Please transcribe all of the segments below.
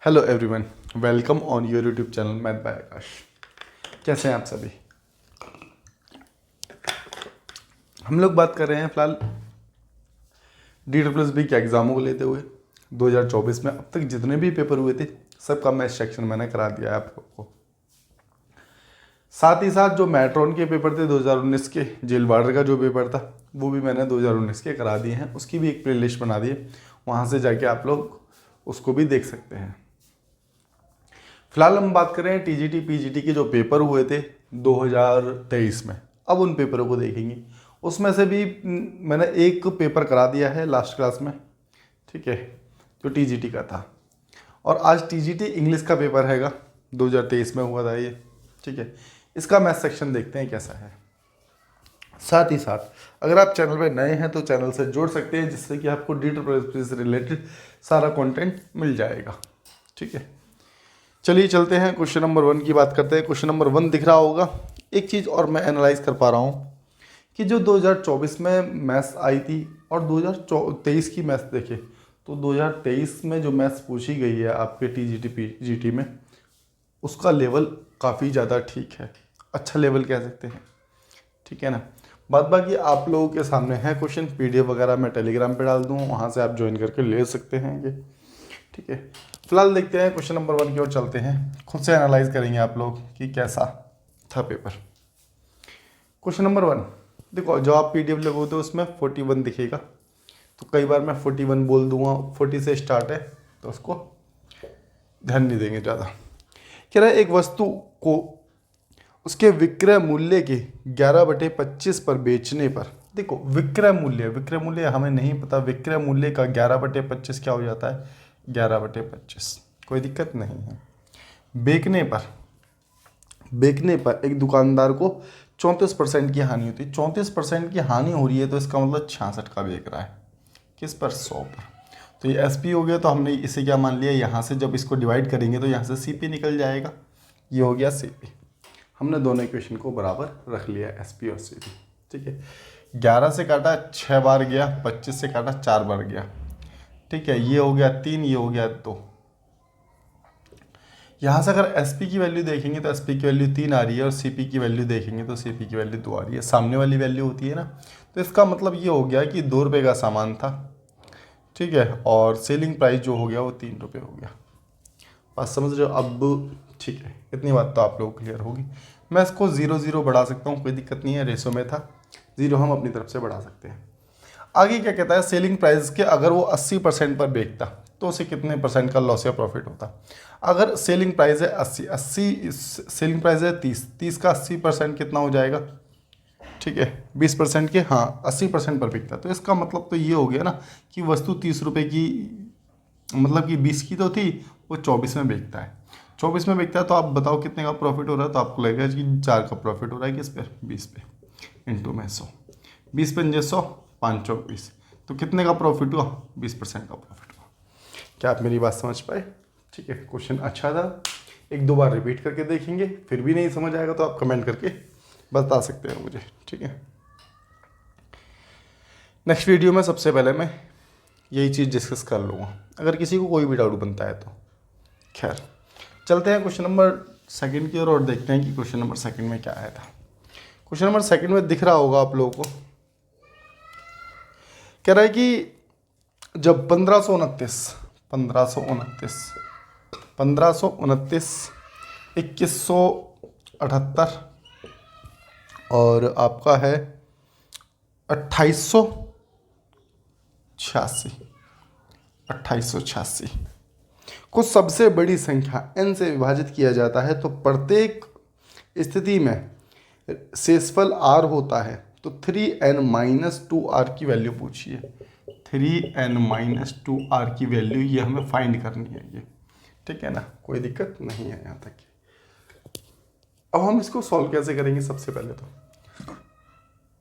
Hello everyone, welcome on your YouTube channel math by Aakash. कैसे हैं आप सभी? हम लोग बात कर रहे हैं फिलहाल DSSB के एग्ज़ामों को लेते हुए 2024 में अब तक जितने भी पेपर हुए थे सबका मैथ सेक्शन मैंने करा दिया है आप लोग को। साथ ही साथ जो मैट्रॉन के पेपर थे 2019 के, जेल वार्डर का जो पेपर था वो भी मैंने 2019 के करा दिए हैं। उसकी भी एक प्ले लिस्ट बना दी है, वहाँ से जाके आप लोग उसको भी देख सकते हैं। फिलहाल हम बात कर रहे हैं TGT PGT के जो पेपर हुए थे 2023 में। अब उन पेपरों को देखेंगे। उसमें से भी मैंने एक पेपर करा दिया है लास्ट क्लास में, ठीक है, जो TGT का था। और आज TGT इंग्लिश का पेपर हैगा, 2023 में हुआ था ये, ठीक है। इसका मैथ सेक्शन देखते हैं कैसा है। साथ ही साथ अगर आप चैनल पर नए हैं तो चैनल से जुड़ सकते हैं, जिससे कि आपको DSSB से रिलेटेड सारा कंटेंट मिल जाएगा, ठीक है। चलिए चलते हैं, क्वेश्चन नंबर 1 की बात करते हैं। क्वेश्चन नंबर 1 दिख रहा होगा। एक चीज़ और मैं एनालाइज कर पा रहा हूँ कि जो 2024 में मैथ्स आई थी और 2023 की मैथ्स देखे तो 2023 में जो मैथ्स पूछी गई है आपके TGT PGT में, उसका लेवल काफ़ी ज़्यादा ठीक है, अच्छा लेवल कह सकते हैं, ठीक है ना। बाद बाकी आप लोगों के सामने है क्वेश्चन, PDF वगैरह मैं टेलीग्राम पे डाल दूँ, वहाँ से आप ज्वाइन करके ले सकते हैं ये, ठीक है। फिलहाल देखते हैं क्वेश्चन नंबर 1 की ओर चलते हैं। खुद से एनालाइज करेंगे आप लोग कि कैसा था पेपर। क्वेश्चन नंबर 1 देखो, जो आप PDF लगोगे उसमें 41 दिखेगा, तो कई बार मैं 41 बोल दूंगा, 40 से स्टार्ट है तो उसको ध्यान नहीं देंगे ज़्यादा। कह रहा है एक वस्तु को उसके विक्रय मूल्य के 11/25 पर बेचने पर, देखो विक्रय मूल्य हमें नहीं पता, विक्रय मूल्य का 11/25 क्या हो जाता है, 11/25, कोई दिक्कत नहीं है। बेचने पर एक दुकानदार को 34% की हानि होती है। 34% की हानि हो रही है तो इसका मतलब 66 का बेच रहा है, किस पर, 100 पर। तो ये SP हो गया, तो हमने इसे क्या मान लिया, यहाँ से जब इसको डिवाइड करेंगे तो यहाँ से CP निकल जाएगा, ये हो गया CP। हमने दोनों इक्वेशन को बराबर रख लिया, SP और CP, ठीक है। 11 से काटा 6 बार गया, 25 से काटा 4 बार गया, ठीक है। ये हो गया 3, ये हो गया 2। यहाँ से अगर SP की वैल्यू देखेंगे तो SP की वैल्यू 3 आ रही है, और CP की वैल्यू देखेंगे तो CP की वैल्यू 2 आ रही है, सामने वाली वैल्यू होती है ना। तो इसका मतलब ये हो गया कि 2 रुपये का सामान था, ठीक है, और सेलिंग प्राइस जो हो गया वो 3 रुपये हो गया। बात समझ रहे हो अब, ठीक है। इतनी बात तो आप लोग क्लियर होगी। मैं इसको 0 बढ़ा सकता हूँ, कोई दिक्कत नहीं है, रेशो में था 0, हम अपनी तरफ से बढ़ा सकते हैं। आगे क्या कहता है, सेलिंग प्राइस के अगर वो 80% पर बेचता तो उसे कितने % का लॉस या प्रॉफिट होता। अगर सेलिंग प्राइस है 80 सेलिंग प्राइस है 30 का 80% कितना हो जाएगा, ठीक है, 20% के, हाँ 80% पर बिकता। तो इसका मतलब तो ये हो गया ना कि वस्तु 30 रुपये की, मतलब कि 20 की तो थी, वो 24 में बेचता है। 24 में बेचता है तो आप बताओ कितने का प्रॉफिट हो रहा है, तो आपको लगेगा कि 4 का प्रॉफिट हो रहा है, किस पे, 20 पे, इंटू में 100, 20 पे 100, 5 चौक 20, तो कितने का प्रॉफिट हुआ, 20% का प्रॉफिट हुआ। क्या आप मेरी बात समझ पाए? ठीक है, क्वेश्चन अच्छा था, 1-2 बार रिपीट करके देखेंगे, फिर भी नहीं समझ आएगा तो आप कमेंट करके बता सकते हैं मुझे, ठीक है। नेक्स्ट वीडियो में सबसे पहले मैं यही चीज़ डिस्कस कर लूँगा, अगर किसी को कोई भी डाउट बनता है तो। खैर चलते हैं क्वेश्चन नंबर 2 की ओर और देखते हैं कि क्वेश्चन नंबर 2 में क्या आया था। क्वेश्चन नंबर 2 में दिख रहा होगा आप लोगों को, कह रहा है कि जब 1529, 2178 और आपका है 2886 को सबसे बड़ी संख्या n से विभाजित किया जाता है तो प्रत्येक स्थिति में शेषफल r होता है, तो 3n-2r की वैल्यू पूछिए। 3n-2r की वैल्यू ये हमें फाइंड करनी है, ये ठीक है ना, कोई दिक्कत नहीं है यहाँ तक। अब हम इसको सॉल्व कैसे करेंगे, सबसे पहले तो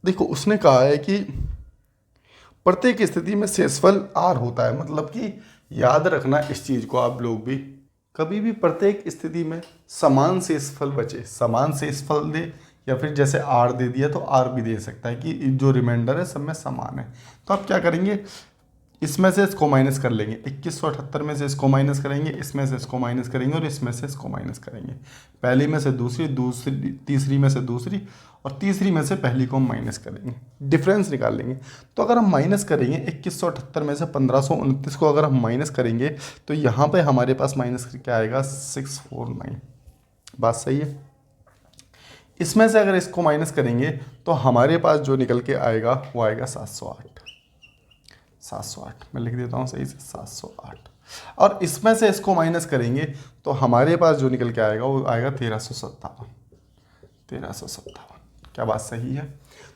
देखो उसने कहा है कि प्रत्येक स्थिति में शेषफल r होता है, मतलब कि याद रखना इस चीज़ को आप लोग भी, कभी भी प्रत्येक स्थिति में समान शेषफल बचे, समान शेषफल दे, या फिर जैसे r दे दिया तो r भी दे सकता है कि जो रिमाइंडर है सब में समान है। तो आप क्या करेंगे, इसमें से इसको माइनस कर लेंगे, 2178 में से इसको माइनस करेंगे, इसमें से इसको माइनस करेंगे और इसमें से इसको माइनस करेंगे। पहली में से दूसरी, दूसरी तीसरी में से दूसरी और तीसरी में से पहली को हम माइनस करेंगे, डिफरेंस निकाल लेंगे। तो अगर हम माइनस करेंगे 2178 में से 1529 को अगर हम माइनस करेंगे तो यहाँ पे हमारे पास माइनस क्या आएगा, 649। बात सही है। इसमें से अगर इसको माइनस करेंगे तो हमारे पास जो निकल के आएगा वो आएगा 708। 708 मैं लिख देता हूँ सही से, 708। और इसमें से इसको माइनस करेंगे तो हमारे पास जो निकल के आएगा वो आएगा 1357। 1357, क्या बात सही है।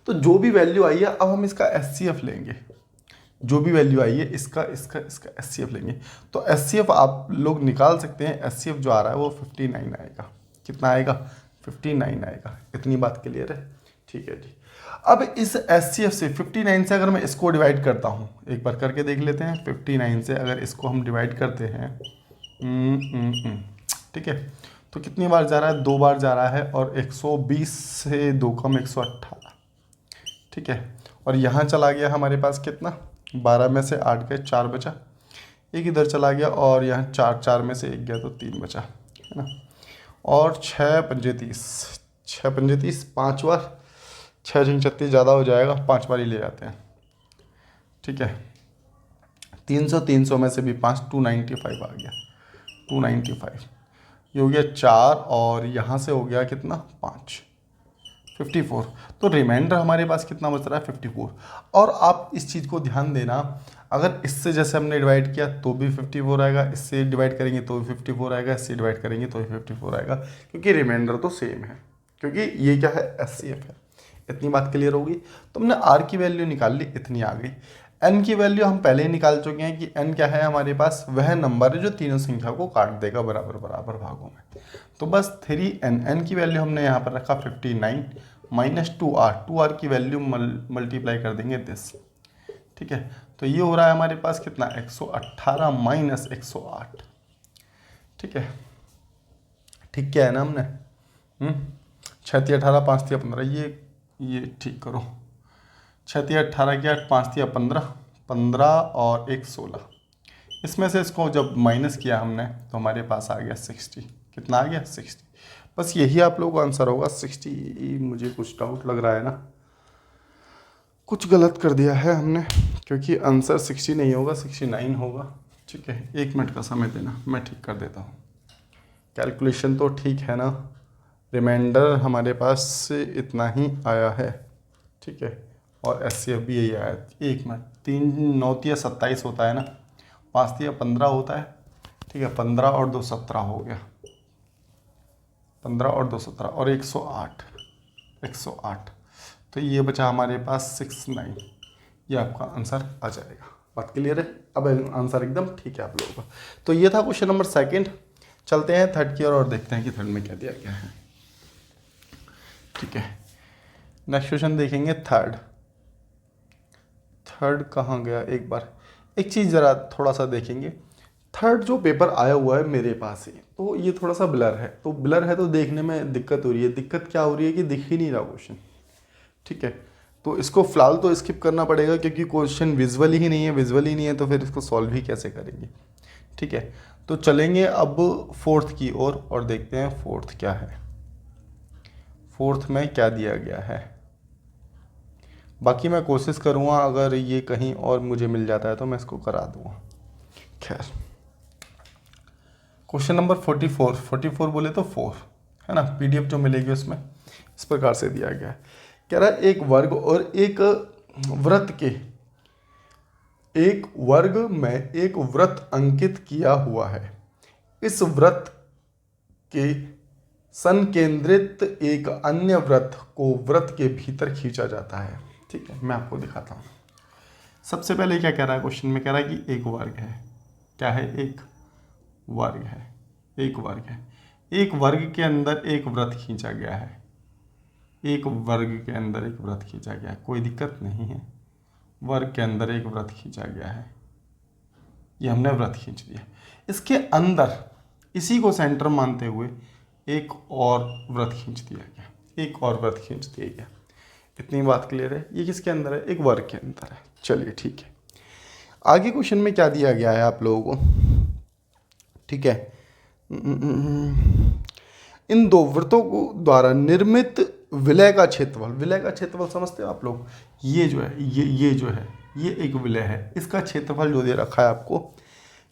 तो जो भी वैल्यू आई है अब हम इसका एचसीएफ लेंगे, जो भी वैल्यू आई है इसका इसका इसका एचसीएफ लेंगे। तो एचसीएफ आप लोग निकाल सकते हैं, एचसीएफ जो आ रहा है वो 59 आएगा। कितना आएगा, 59 आएगा। इतनी बात क्लियर है, ठीक है जी। अब इस एचसीएफ से 59 से अगर मैं इसको डिवाइड करता हूँ, एक बार करके देख लेते हैं। 59 से अगर इसको हम डिवाइड करते हैं, ठीक है, तो कितनी बार जा रहा है, 2 बार जा रहा है। और 120 से 2 कम 118, ठीक है। और यहाँ चला गया हमारे पास कितना, 12 में से 8 गए, 4 बचा। एक इधर चला गया और यहाँ 4 में से 1 गया तो 3 बचा, है ना। और 6 पंजे 30, 6 पंजे 30, 5 बार, 6 छंग 36 ज़्यादा हो जाएगा, 5 बार ही ले जाते हैं, ठीक है। 300 में से भी 5, 295 आ गया, 295। ये हो गया 4 और यहाँ से हो गया कितना, 5, 54। तो रिमाइंडर हमारे पास कितना बच रहा है, 54। और आप इस चीज़ को ध्यान देना, अगर इससे जैसे हमने डिवाइड किया तो भी 54 आएगा, इससे डिवाइड करेंगे तो भी 54 आएगा, इससे डिवाइड करेंगे तो भी 54 आएगा, क्योंकि रिमाइंडर तो सेम है, क्योंकि ये क्या है, एचसीएफ है। इतनी बात क्लियर होगी। तो हमने आर की वैल्यू निकाल ली, इतनी आ गई। एन की वैल्यू हम पहले ही निकाल चुके हैं कि एन क्या है हमारे पास, वह नंबर है जो तीनों संख्या को काट देगा बराबर बराबर भागों में। तो बस 3n, एन की वैल्यू हमने यहाँ पर रखा 59 माइनस 2r की वैल्यू मल्टीप्लाई कर देंगे दिस, ठीक है। तो ये हो रहा है हमारे पास कितना, 118 माइनस 108, ठीक है। ठीक क्या है ना हमने, 6 × 18 5 × 15, ये ठीक करो, 6 × 18 क्या, 5 × 15, 15 और 1 16। इसमें से इसको जब माइनस किया हमने तो हमारे पास आ गया 60। कितना आ गया, 60। बस यही आप लोगों का आंसर होगा 60। मुझे कुछ डाउट लग रहा है ना, कुछ गलत कर दिया है हमने, क्योंकि आंसर 60 नहीं होगा, 69 होगा, ठीक है। 1 मिनट का समय देना, मैं ठीक कर देता हूँ। कैलकुलेशन तो ठीक है ना, रिमाइंडर हमारे पास इतना ही आया है, ठीक है। और एचसीएफ भी यही आया है। 1 मिनट, 3 9 × 27 होता है ना, 5 × 15 होता है, ठीक है। 15 और 2 17 हो गया, 15 और 2 17 और 108, 108। तो ये बचा हमारे पास 69। ये आपका आंसर आ जाएगा। बात क्लियर है। अब आंसर एकदम ठीक है आप लोगों का। तो ये था क्वेश्चन नंबर 2। चलते हैं थर्ड की ओर और देखते हैं कि थर्ड में क्या दिया गया है, ठीक है। नेक्स्ट क्वेश्चन देखेंगे थर्ड कहाँ गया, एक बार एक चीज़ ज़रा थोड़ा सा देखेंगे। थर्ड जो पेपर आया हुआ है मेरे पास ही, तो ये थोड़ा सा ब्लर है, तो ब्लर है तो देखने में दिक्कत हो रही है। दिक्कत क्या हो रही है कि दिख ही नहीं रहा क्वेश्चन, ठीक है। तो इसको फिलहाल तो स्किप करना पड़ेगा, क्योंकि क्वेश्चन विजुअल ही नहीं है, तो फिर इसको सॉल्व ही कैसे करेंगे, ठीक है। तो चलेंगे अब फोर्थ की ओर और देखते हैं फोर्थ क्या है, फोर्थ में क्या दिया गया है। बाकी मैं कोशिश करूँगा, अगर ये कहीं और मुझे मिल जाता है तो मैं इसको करा दूँगा। खैर, क्वेश्चन नंबर 44 बोले तो 4 है ना। पीडीएफ जो मिलेगी उसमें इस प्रकार से दिया गया है। कह रहा है एक वर्ग और एक वृत्त के, एक वर्ग में एक वृत्त अंकित किया हुआ है। इस वृत्त के संकेंद्रित एक अन्य वृत्त को वृत्त के भीतर खींचा जाता है, ठीक है। मैं आपको दिखाता हूँ। सबसे पहले क्या कह रहा है क्वेश्चन में, कह रहा है कि एक वर्ग है। क्या है, एक वर्ग है, एक वर्ग है। एक वर्ग के अंदर एक वृत्त खींचा गया है, एक वर्ग के अंदर एक वृत्त खींचा गया है, कोई दिक्कत नहीं है। वर्ग के अंदर एक वृत्त खींचा गया है, ये हमने वृत्त खींच दिया। इसके अंदर इसी को सेंटर मानते हुए एक और वृत्त खींच दिया गया, एक और वृत्त खींच दिया गया। इतनी बात क्लियर है। ये किसके अंदर है, एक वर्ग के अंदर है। चलिए ठीक है। आगे क्वेश्चन में क्या दिया गया है आप लोगों को, ठीक है, इन दो वृत्तों को द्वारा निर्मित विलय का क्षेत्रफल समझते हो आप लोग, ये जो है ये जो है ये एक विलय है, इसका क्षेत्रफल जो दे रखा है आपको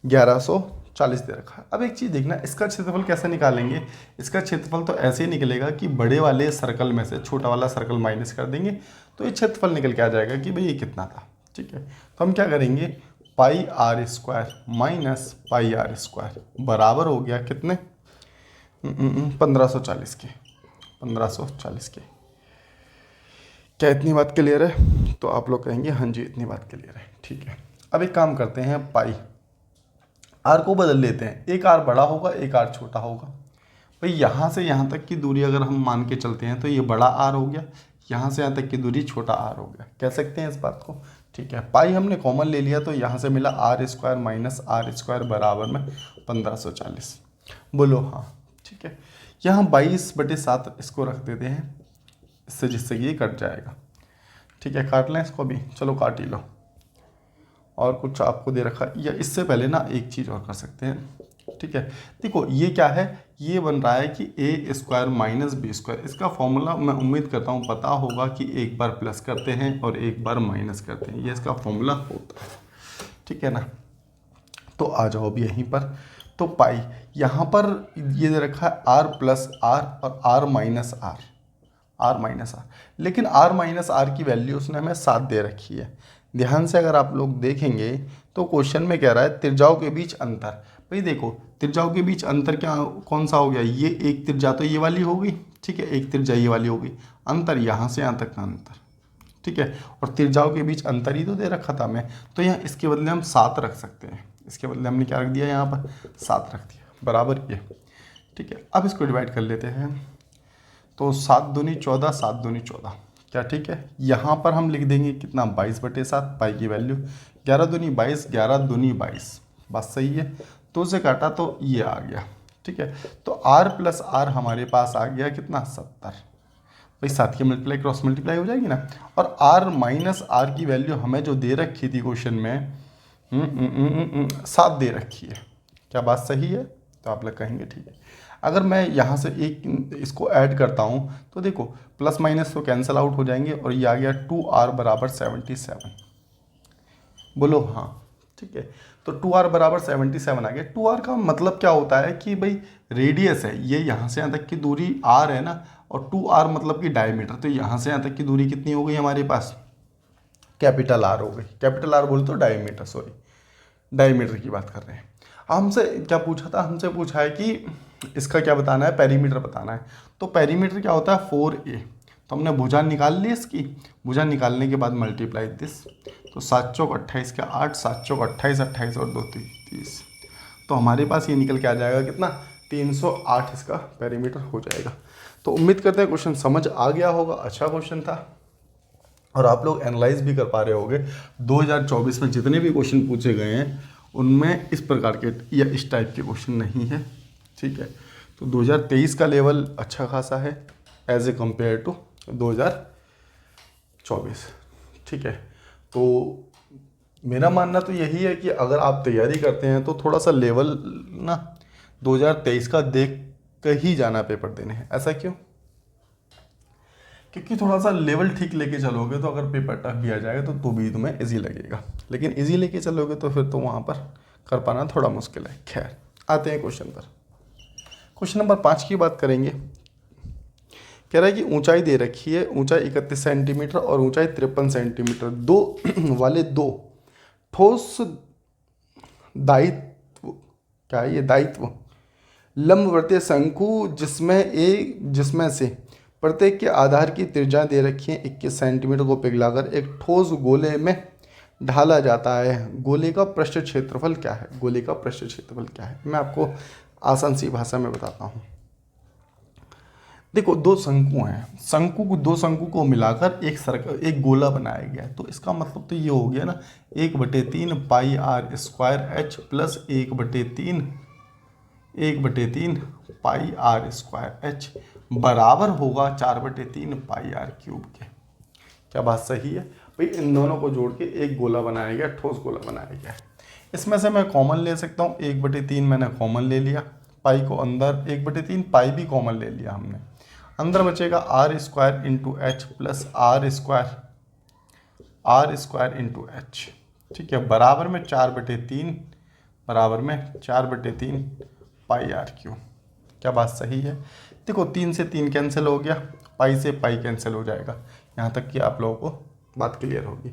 1140 दे रखा है। अब एक चीज़ देखना, इसका क्षेत्रफल कैसे निकालेंगे, इसका क्षेत्रफल तो ऐसे ही निकलेगा कि बड़े वाले सर्कल में से छोटा वाला सर्कल माइनस कर देंगे तो ये क्षेत्रफल निकल के आ जाएगा कि भाई ये कितना था, ठीक है। तो हम क्या करेंगे, pi R square minus pi R square बराबर हो गया कितने, 1540 के, 1540 के। क्या इतनी बात क्लियर है? तो आप लोग कहेंगे हाँ जी इतनी बात क्लियर है, ठीक है। अब एक काम करते हैं, पाई आर को बदल लेते हैं, एक आर बड़ा होगा एक आर छोटा होगा। भाई यहाँ से यहाँ तक की दूरी अगर हम मान के चलते हैं तो ये बड़ा आर हो गया, यहाँ से यहाँ तक की दूरी छोटा आर हो गया, कह सकते हैं इस बात को, ठीक है। पाई हमने कॉमन ले लिया तो यहाँ से मिला R square minus R square बराबर में 1540, बोलो हाँ, ठीक है। यहाँ 22/7 इसको रख देते हैं, इससे जिससे कि ये कट जाएगा, ठीक है। काट लें इसको भी, चलो काट ही लो। और कुछ आपको दे रखा, या इससे पहले ना एक चीज़ और कर सकते हैं, ठीक है। देखो ये क्या है, ये बन रहा है कि ए स्क्वायर माइनस बी स्क्वायर, इसका फॉर्मूला मैं उम्मीद करता हूँ पता होगा कि एक बार प्लस करते हैं और एक बार माइनस करते हैं, ये इसका फॉर्मूला होता है, ठीक है ना। तो आ जाओ अब यहीं पर, तो पाई यहाँ पर ये दे रखा है आर प्लस आर और R minus R, R minus R, लेकिन आर माइनस आर की वैल्यू उसने हमें 7 दे रखी है। ध्यान से अगर आप लोग देखेंगे तो क्वेश्चन में कह रहा है त्रिज्याओं के बीच अंतर। भाई देखो त्रिज्याओं के बीच अंतर क्या कौन सा हो गया, ये एक त्रिज्या तो ये वाली हो गई, ठीक है, एक त्रिज्या ये वाली हो गई, अंतर यहाँ से यहाँ तक का अंतर, ठीक है। और त्रिज्याओं के बीच अंतर ही तो दे रखा था हमें, तो यहाँ इसके बदले हम 7 रख सकते हैं, इसके बदले हमने क्या रख दिया, यहाँ पर 7 रख दिया बराबर ये, ठीक है। अब इसको डिवाइड कर लेते हैं, तो 7 दूनी 14, 7 दूनी 14, क्या ठीक है। यहाँ पर हम लिख देंगे कितना, 22/7, पाई की वैल्यू 11 दूनी 22, 11 दूनी 22, बात सही है। तो उसे काटा तो ये आ गया, ठीक है। तो r प्लस आर हमारे पास आ गया कितना, 70। भाई 7 की मल्टीप्लाई क्रॉस मल्टीप्लाई हो जाएगी ना। और r माइनस आर की वैल्यू हमें जो दे रखी थी क्वेश्चन में 7 दे रखी है, क्या बात सही है? तो आप लोग कहेंगे ठीक है। अगर मैं यहाँ से एक इसको ऐड करता हूँ तो देखो प्लस माइनस तो कैंसिल आउट हो जाएंगे और ये आ गया 2r बराबर 77, बोलो हाँ, ठीक है। तो 2r बराबर 77 आ गया। 2r का मतलब क्या होता है कि भाई रेडियस है, ये यहाँ से यहाँ तक की दूरी r है ना, और 2r मतलब कि डायमीटर, तो यहाँ से यहाँ तक की दूरी कितनी हो गई हमारे पास, कैपिटल R हो गई। कैपिटल R बोल तो डायमीटर, सॉरी डायमीटर की बात कर रहे हैं। हमसे क्या पूछा था, हमसे पूछा है कि इसका क्या बताना है, पेरीमीटर बताना है। तो पेरीमीटर क्या होता है 4a, तो हमने भुजा निकाल ली इसकी, भुजा निकालने के बाद मल्टीप्लाई दिस, तो 7 चौक 28 का 8, 7 चौक 28, 28 और 2 30, तो हमारे पास ये निकल के आ जाएगा कितना, 308 इसका पेरीमीटर हो जाएगा। तो उम्मीद करते हैं क्वेश्चन समझ आ गया होगा, अच्छा क्वेश्चन था और आप लोग एनालाइज भी कर पा रहे होगे। 2024 में जितने भी क्वेश्चन पूछे गए हैं उनमें इस प्रकार के या इस टाइप के क्वेश्चन नहीं है, ठीक है। तो 2023 का लेवल अच्छा खासा है एज ए कंपेयर टू 2024, ठीक है। तो मेरा मानना तो यही है कि अगर आप तैयारी करते हैं तो थोड़ा सा लेवल ना 2023 का देख कर ही जाना पेपर देने हैं। ऐसा क्यों? क्योंकि थोड़ा सा लेवल ठीक लेके चलोगे तो अगर पेपर टफ भी आ जाएगा तो भी तुम्हें इजी लगेगा, लेकिन इजी लेके चलोगे तो फिर तो वहाँ पर कर पाना थोड़ा मुश्किल है। खैर आते हैं क्वेश्चन पर। क्वेश्चन नंबर 5 की बात करेंगे। कह रहा है कि ऊंचाई दे रखी है, ऊंचाई 31 सेंटीमीटर और ऊंचाई 53 सेंटीमीटर दो वाले दो ठोस दायित्व, क्या है ये, दायित्व लंबवर्तीय शंकु जिसमें से प्रत्येक के आधार की त्रिज्या दे रखी है 21 सेंटीमीटर को पिघलाकर एक ठोस गोले में ढाला जाता है। गोले का पृष्ठ क्षेत्रफल क्या है? गोले का पृष्ठ क्षेत्रफल क्या है? मैं आपको आसान सी भाषा में बताता हूँ। देखो दो शंकु हैं, दो शंकु को मिलाकर एक गोला बनाया गया है। तो इसका मतलब तो ये हो गया ना 1/3 pi R square H plus 1/3 pi R square H बराबर होगा 4/3 पाई आर क्यूब के। क्या बात सही है? भाई इन दोनों को जोड़ के एक गोला बनाया गया, ठोस गोला बनाया गया। इसमें से मैं कॉमन ले सकता हूँ, 1/3 मैंने कॉमन ले लिया, पाई को अंदर 1/3 पाई भी कॉमन ले लिया हमने। अंदर बचेगा R square into H plus R square into H. ठीक है, बराबर में 4/3 बराबर में 4/3 पाई आर क्यू। क्या बात सही है? देखो 3 से 3 कैंसिल हो गया, पाई से पाई कैंसिल हो जाएगा। यहाँ तक कि आप लोगों को बात क्लियर होगी।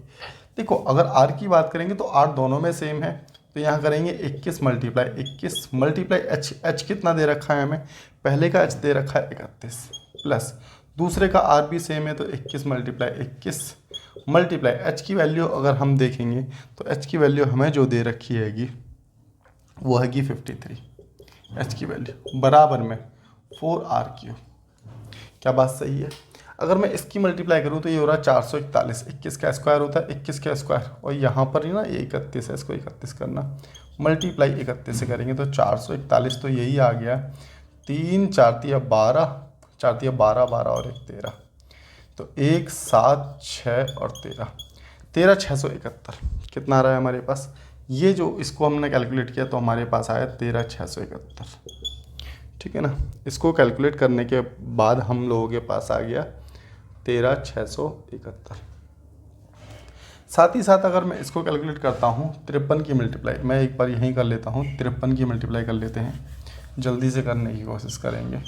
देखो अगर आर की बात करेंगे तो आर दोनों में सेम है, तो यहाँ करेंगे 21 मल्टीप्लाई एच कितना दे रखा है हमें, पहले का एच दे रखा है 31 प्लस दूसरे का आर भी सेम है, तो 21 मल्टीप्लाई एच की वैल्यू अगर हम देखेंगे तो एच की वैल्यू हमें जो दे रखी हैगी वो हैगी 53 एच की वैल्यू, बराबर में 4r3। क्या बात सही है? अगर मैं इसकी मल्टीप्लाई करूँ तो ये हो रहा है 441, 21 का स्क्वायर होता है 21 का स्क्वायर, और यहाँ पर ही ना ये 31 है, इसको 31 करना, मल्टीप्लाई 31 से करेंगे तो 441, तो यही आ गया 3 4 तिया 12, 4 तिया 12, 12 और 1 13, तो 1 7 6 और 13 671 कितना आ रहा है हमारे पास? ये जो इसको हमने कैलकुलेट किया तो हमारे पास आया 13,671। ठीक है ना, इसको कैलकुलेट करने के बाद हम लोगों के पास आ गया 13,671। साथ ही साथ अगर मैं इसको कैलकुलेट करता हूँ 53 की मल्टीप्लाई, मैं एक बार यहीं कर लेता हूँ, 53 की मल्टीप्लाई कर लेते हैं, जल्दी से करने की कोशिश करेंगे।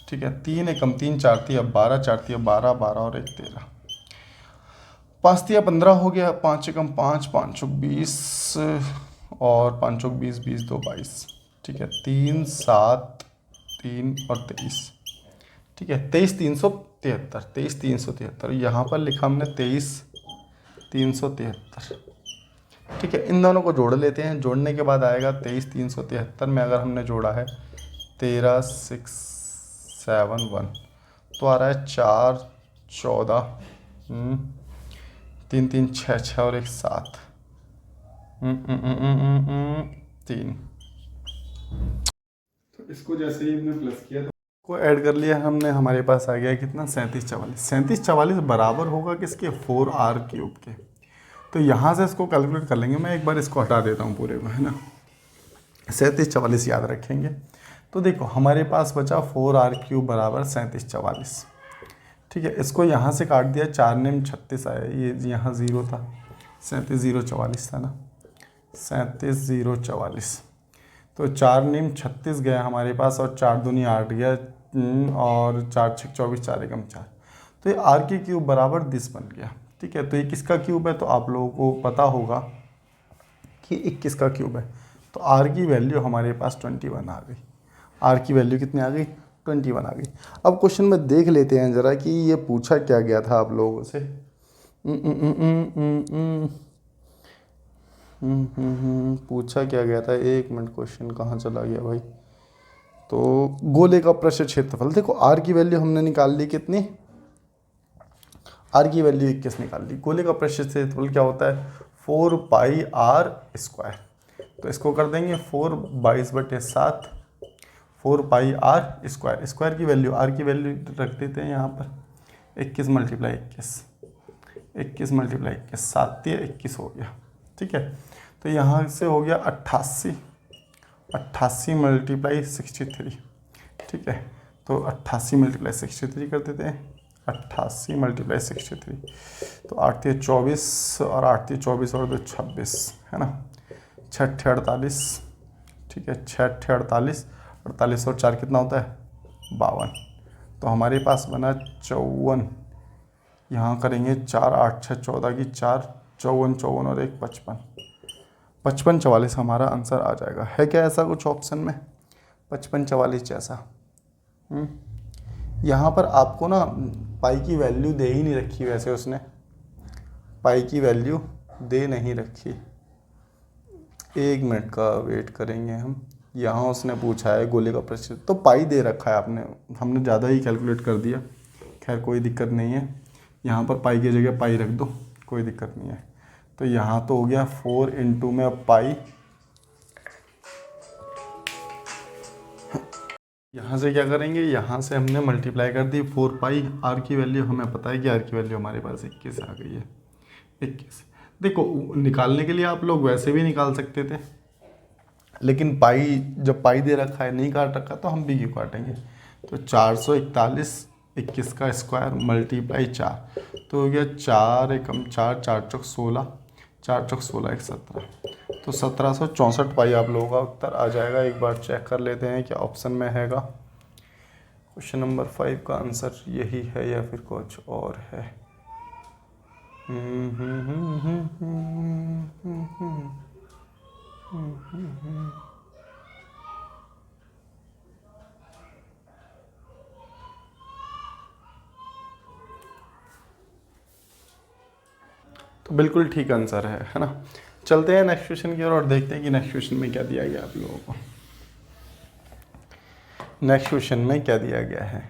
ठीक है, 3 एकम 3, 4 तिया 12, 4 तिया 12, 12 और 1 13, 5 तिया 15 हो गया, 5 एकम 5, 5 चौक 20 और 5 चौक 20, 20 2 22। ठीक है, 3 7 3 और 23। ठीक है, 23,373, 23,373, यहाँ पर लिखा हमने 23,373। ठीक है, इन दोनों को जोड़ लेते हैं, जोड़ने के बाद आएगा 23,373 में अगर हमने जोड़ा है 13,671, तो आ रहा है 4 14 3 3 6 6 और 1 7 3। तो इसको जैसे ही हमने प्लस किया तो को ऐड कर लिया हमने, हमारे पास आ गया कितना 3744 बराबर होगा किसके 4r³ के। तो यहाँ से इसको कैलकुलेट कर लेंगे, मैं एक बार इसको हटा देता हूँ पूरे को, है ना, 3744 याद रखेंगे। तो देखो हमारे पास बचा 4r³ बराबर 3744। ठीक है, इसको यहाँ से काट दिया, 4 नेम 36 आया, ये यहाँ 0 था, 37,044 था ना, 37,044, तो 4 नेम 36 गया हमारे पास, और 4 दूनी 8 गया, और 4 6 24, 4 एकम 4, तो ये r³ बराबर 10 बन गया। ठीक है, तो ये किसका क्यूब है, तो आप लोगों को पता होगा कि 21 का क्यूब है, तो r की वैल्यू हमारे पास 21 आ गई। r की वैल्यू कितनी आ गई? 21 आ गई। अब क्वेश्चन में देख लेते हैं ज़रा कि ये पूछा क्या गया था आप लोगों से। पूछा क्या गया था, 1 मिनट, क्वेश्चन कहाँ चला गया भाई। तो गोले का पृष्ठ क्षेत्रफल, देखो r की वैल्यू हमने निकाल ली कितनी, r की वैल्यू 21 निकाल ली। गोले का पृष्ठ क्षेत्रफल क्या होता है? 4 पाई r स्क्वायर, तो इसको कर देंगे 4 22/7 4 पाई r स्क्वायर, स्क्वायर की वैल्यू r की वैल्यू रख देते हैं यहाँ पर 21 मल्टीप्लाई 21 मल्टीप्लाई 21, 7 तिया 21 हो गया। ठीक है, तो यहाँ से हो गया 88 मल्टीप्लाई 63। ठीक है, तो 88 मल्टीप्लाई 63 कर देते हैं, 88 मल्टीप्लाई 63, तो 8 तिया 24 और 8 तिया 24 और 2 26, है ना, 6 48। ठीक है, 6 48, 48 और 4 कितना होता है? 52, तो हमारे पास बना 54। यहाँ करेंगे 4 8 6 14 की 4, 54 54 और 1 55, 55 44 हमारा आंसर आ जाएगा। है क्या ऐसा कुछ ऑप्शन में 55 44 जैसा? यहाँ पर आपको ना पाई की वैल्यू दे ही नहीं रखी, वैसे उसने पाई की वैल्यू दे नहीं रखी। 1 मिनट का वेट करेंगे हम। यहाँ उसने पूछा है गोले का पृष्ठ, तो पाई दे रखा है आपने, हमने ज़्यादा ही कैलकुलेट कर दिया, खैर कोई दिक्कत नहीं है। यहाँ पर पाई की जगह पाई रख दो, कोई दिक्कत नहीं है। तो यहाँ तो हो गया 4 इंटू में अब पाई, यहाँ से क्या करेंगे, यहाँ से हमने मल्टीप्लाई कर दी 4 पाई, आर की वैल्यू हमें पता है कि आर की वैल्यू हमारे पास 21 आ गई है। 21। देखो निकालने के लिए आप लोग वैसे भी निकाल सकते थे, लेकिन पाई जब पाई दे रखा है नहीं काट रखा तो हम भी क्यों काटेंगे। तो 441 21 का स्क्वायर मल्टीप्लाई 4, तो हो गया 4 एकम 4, 4 चौक 16, 4 चौक 16 एक 17, तो 1764 पाई आप लोगों का उत्तर आ जाएगा। एक बार चेक कर लेते हैं क्या ऑप्शन में हैगा। क्वेश्चन नंबर 5 का आंसर यही है या फिर कुछ और है। तो बिल्कुल ठीक आंसर है ना। चलते हैं नेक्स्ट क्वेश्चन की ओर और देखते हैं कि नेक्स्ट क्वेश्चन में क्या दिया गया आप लोगों को। नेक्स्ट क्वेश्चन में क्या दिया गया है।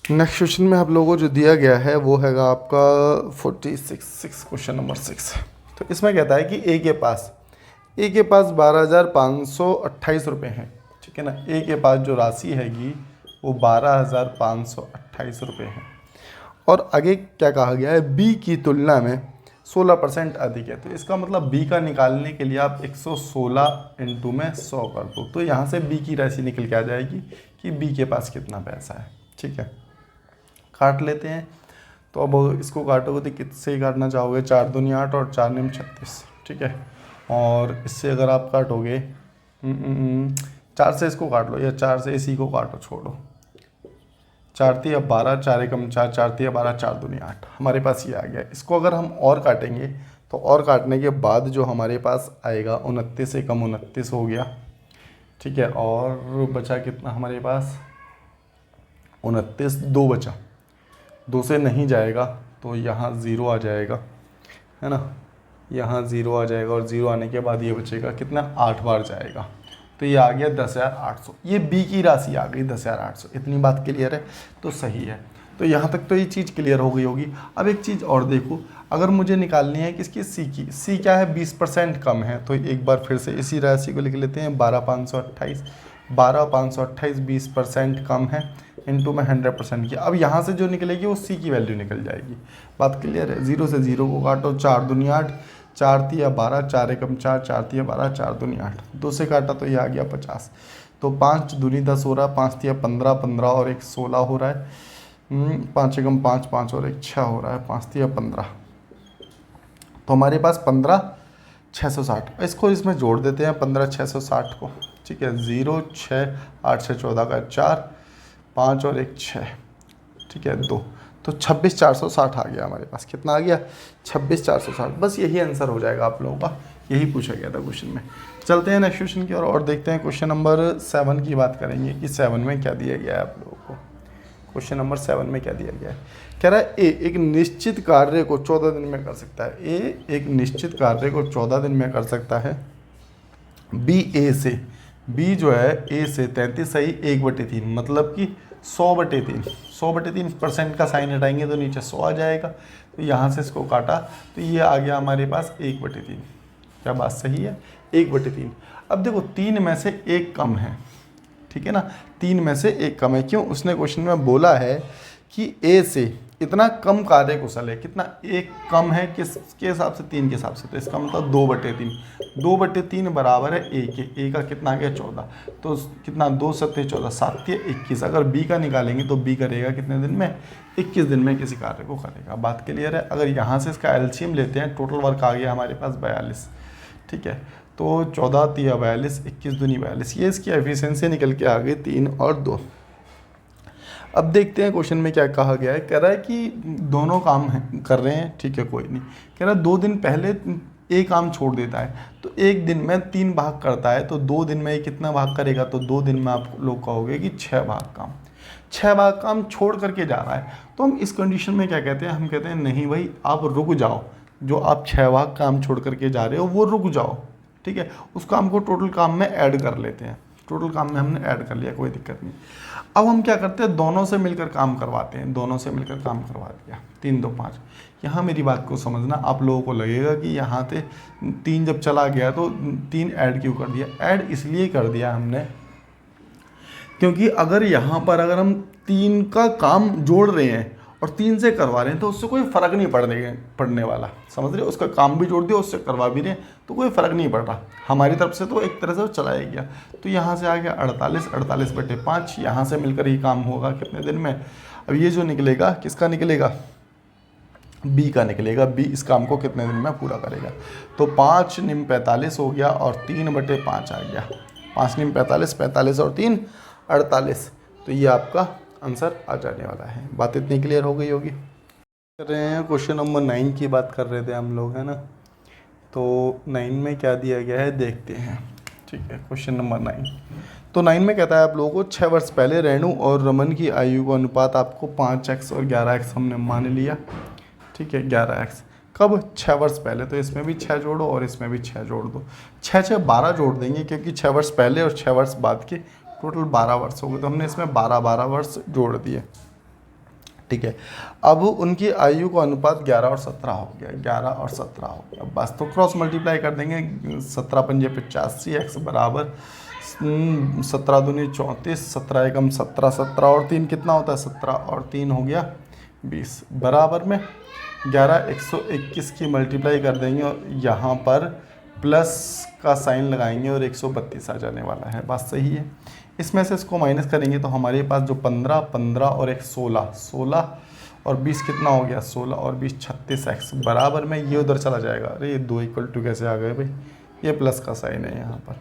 नेक्स्ट क्वेश्चन में आप लोगों को जो दिया गया है वो हैगा आपका 46 क्वेश्चन नंबर 6। तो इसमें कहता है कि ए के पास 12,528 रुपये हैं, ठीक है ना। ए के पास जो राशि हैगी वो 12,528 रुपये है, और आगे क्या कहा गया है, बी की तुलना में 16% अधिक है। तो इसका मतलब बी का निकालने के लिए आप 116 इंटू में 100 कर दो, तो यहाँ से बी की राशि निकल के आ जाएगी कि बी के पास कितना पैसा है। ठीक है, काट लेते हैं। तो अब इसको काटोगे तो किससे काटना चाहोगे, 4 दूनी 8 और 4 निम 36, ठीक है। और इससे अगर आप काटोगे 4 से इसको काट लो, या 4 से इसी को काटो, छोड़ो। 4 तिया 12, 4 एकम 4, 4 तिया 12, 4 दूनी 8, हमारे पास ये आ गया। इसको अगर हम और काटेंगे तो और काटने के बाद जो हमारे पास आएगा 29 एकम 29 हो गया, ठीक है। और बचा कितना हमारे पास, 29, 2 बचा, 2 से नहीं जाएगा तो यहाँ 0 आ जाएगा, है ना। यहाँ 0 आ जाएगा, और 0 आने के बाद ये बचेगा कितना, 8 बार जाएगा, तो ये आ गया 10,800। ये बी की राशि आ गई 10,800। इतनी बात क्लियर है, तो सही है। तो यहाँ तक तो ये चीज़ क्लियर हो गई होगी। अब एक चीज़ और देखो, अगर मुझे निकालनी है किसकी, सी की। सी क्या है, 20% कम है, तो एक बार फिर से इसी राशि को लिख लेते हैं, 12,528। 12,528 20% कम है, इनटू में 100% की। अब यहाँ से जो निकलेगी वो सी की वैल्यू निकल जाएगी। बात क्लियर है। 0 से 0 को काटो, 4 दूनी 8, 4 तिया 12, 4 एकम 4, 4 तिया 12, 4 दूनी 8, 2 से काटा तो ये आ गया 50। तो 5 दूनी 10 हो रहा है, 5 तिया 15, 15 और 1 16 हो रहा है, 5 एकम 5, 5 और 1 6 हो रहा है, 5 तिया 15। तो हमारे पास 15,660। इसको इसमें जोड़ देते हैं 15,660 को, ठीक है। 0 6 8 6 14 का 4, 5 और 1 6, ठीक है 2, तो 26,460 आ गया हमारे पास। कितना आ गया, 26,460। बस यही आंसर हो जाएगा आप लोगों का, यही पूछा गया था क्वेश्चन में। चलते हैं नेक्स्ट क्वेश्चन की और देखते हैं। क्वेश्चन नंबर 7 की बात करेंगे कि 7 में क्या दिया गया है आप लोगों को। क्वेश्चन नंबर 7 में क्या दिया गया है, कह रहा है ए एक निश्चित कार्य को 14 दिन में कर सकता है। ए एक निश्चित कार्य को 14 दिन में कर सकता है। बी ए से, बी जो है ए से 33 सही 1/3, मतलब कि 100/3, 100/3% का साइन हटाएंगे तो नीचे 100 आ जाएगा। तो यहाँ से इसको काटा तो ये आ गया हमारे पास 1/3। क्या बात सही है, 1/3। अब देखो 3 में से 1 कम है, ठीक है ना। 3 में से 1 कम है, क्यों, उसने क्वेश्चन में बोला है कि ए से इतना कम कार्य कुशल है। कितना, 1 कम है, किसके हिसाब से, 3 के हिसाब से। तो इसका मतलब 2/3, 2/3 बराबर है ए के। ए का कितना आ गया 14, तो कितना 2 7 14, 7 21। अगर बी का निकालेंगे तो बी करेगा कितने दिन में, 21 दिन में किसी कार्य को करेगा। बात क्लियर है। अगर यहाँ से इसका एलसीएम लेते हैं, टोटल वर्क आ गया हमारे पास 42, ठीक है। तो 14 तिया 42, 21 दूनी 42, ये इसकी एफिशिएंसी निकल के आ गई 3 और 2। अब देखते हैं क्वेश्चन में क्या कहा गया है। कह रहा है कि दोनों काम कर रहे हैं, ठीक है, कोई नहीं। कह रहा है 2 दिन पहले एक काम छोड़ देता है, तो 1 दिन में 3 भाग करता है, तो 2 दिन में कितना भाग करेगा, तो 2 दिन में आप लोग कहोगे कि 6 भाग काम, 6 भाग काम छोड़ करके जा रहा है। तो हम इस कंडीशन में क्या कहते हैं, हम कहते हैं नहीं भाई आप रुक जाओ, जो आप 6 भाग काम छोड़ करके जा रहे हो वो रुक जाओ, ठीक है। उस काम को टोटल काम में ऐड कर लेते हैं। टोटल काम में हमने ऐड कर लिया, कोई दिक्कत नहीं। अब हम क्या करते हैं, दोनों से मिलकर काम करवाते हैं। दोनों से मिलकर काम करवा दिया, 3 2 5। यहाँ मेरी बात को समझना, आप लोगों को लगेगा कि यहाँ से 3 जब चला गया तो 3 ऐड क्यों कर दिया। ऐड इसलिए कर दिया हमने क्योंकि अगर यहाँ पर अगर हम 3 का काम जोड़ रहे हैं और 3 से करवा रहे हैं तो उससे कोई फ़र्क नहीं पड़ने वाला, समझ रहे हो। उसका काम भी जोड़ दिया, उससे करवा भी रहे हैं तो कोई फ़र्क नहीं पड़ रहा हमारी तरफ से, तो एक तरह से वो चला ही गया। तो यहाँ से आ गया 48/5, यहाँ से मिलकर ये काम होगा कितने दिन में। अब ये जो निकलेगा किसका निकलेगा, बी का निकलेगा। बी इस काम को कितने दिन में पूरा करेगा। तो 5 निम 45 हो गया और 3/5 आ गया। 5 निम 45, 45 और 3 48। तो ये आपका आंसर आ जाने वाला है। बात इतनी क्लियर हो गई होगी। कर रहे हैं क्वेश्चन नंबर 9 की बात कर रहे थे हम लोग, है ना। तो 9 में क्या दिया गया है देखते हैं। ठीक है, क्वेश्चन नंबर 9। तो 9 में कहता है आप लोगों को 6 वर्ष पहले रेणु और रमन की आयु का अनुपात आपको 5x और 11x हमने मान लिया। ठीक है, 11x कब, 6 वर्ष पहले। तो इसमें भी 6 जोड़ो और इसमें भी 6 जोड़ दो। 6 6 12 जोड़ देंगे, क्योंकि 6 वर्ष पहले और 6 वर्ष बाद के टोटल 12 वर्ष हो गए। तो हमने इसमें 12 वर्ष जोड़ दिए। ठीक है, अब उनकी आयु का अनुपात 11 और 17 हो गया। 11 और 17 हो गया बस। तो क्रॉस मल्टीप्लाई कर देंगे। 17 पंजे 85, x बराबर 17 दूनी 34, 17 एकम 17, 17 और 3 कितना होता है, 17 और 3 हो गया 20, बराबर में 11 121 की मल्टीप्लाई कर देंगे और यहाँ पर प्लस का साइन लगाएंगे और 132 आ जाने वाला है। बात सही है। इसमें से इसको माइनस करेंगे तो हमारे पास जो 15 15 और एक 16 16 और 20 कितना हो गया, 16 और 20 36x बराबर में ये उधर चला जाएगा। अरे ये 2 = कैसे आ गए भाई, ये प्लस का साइन है यहाँ पर,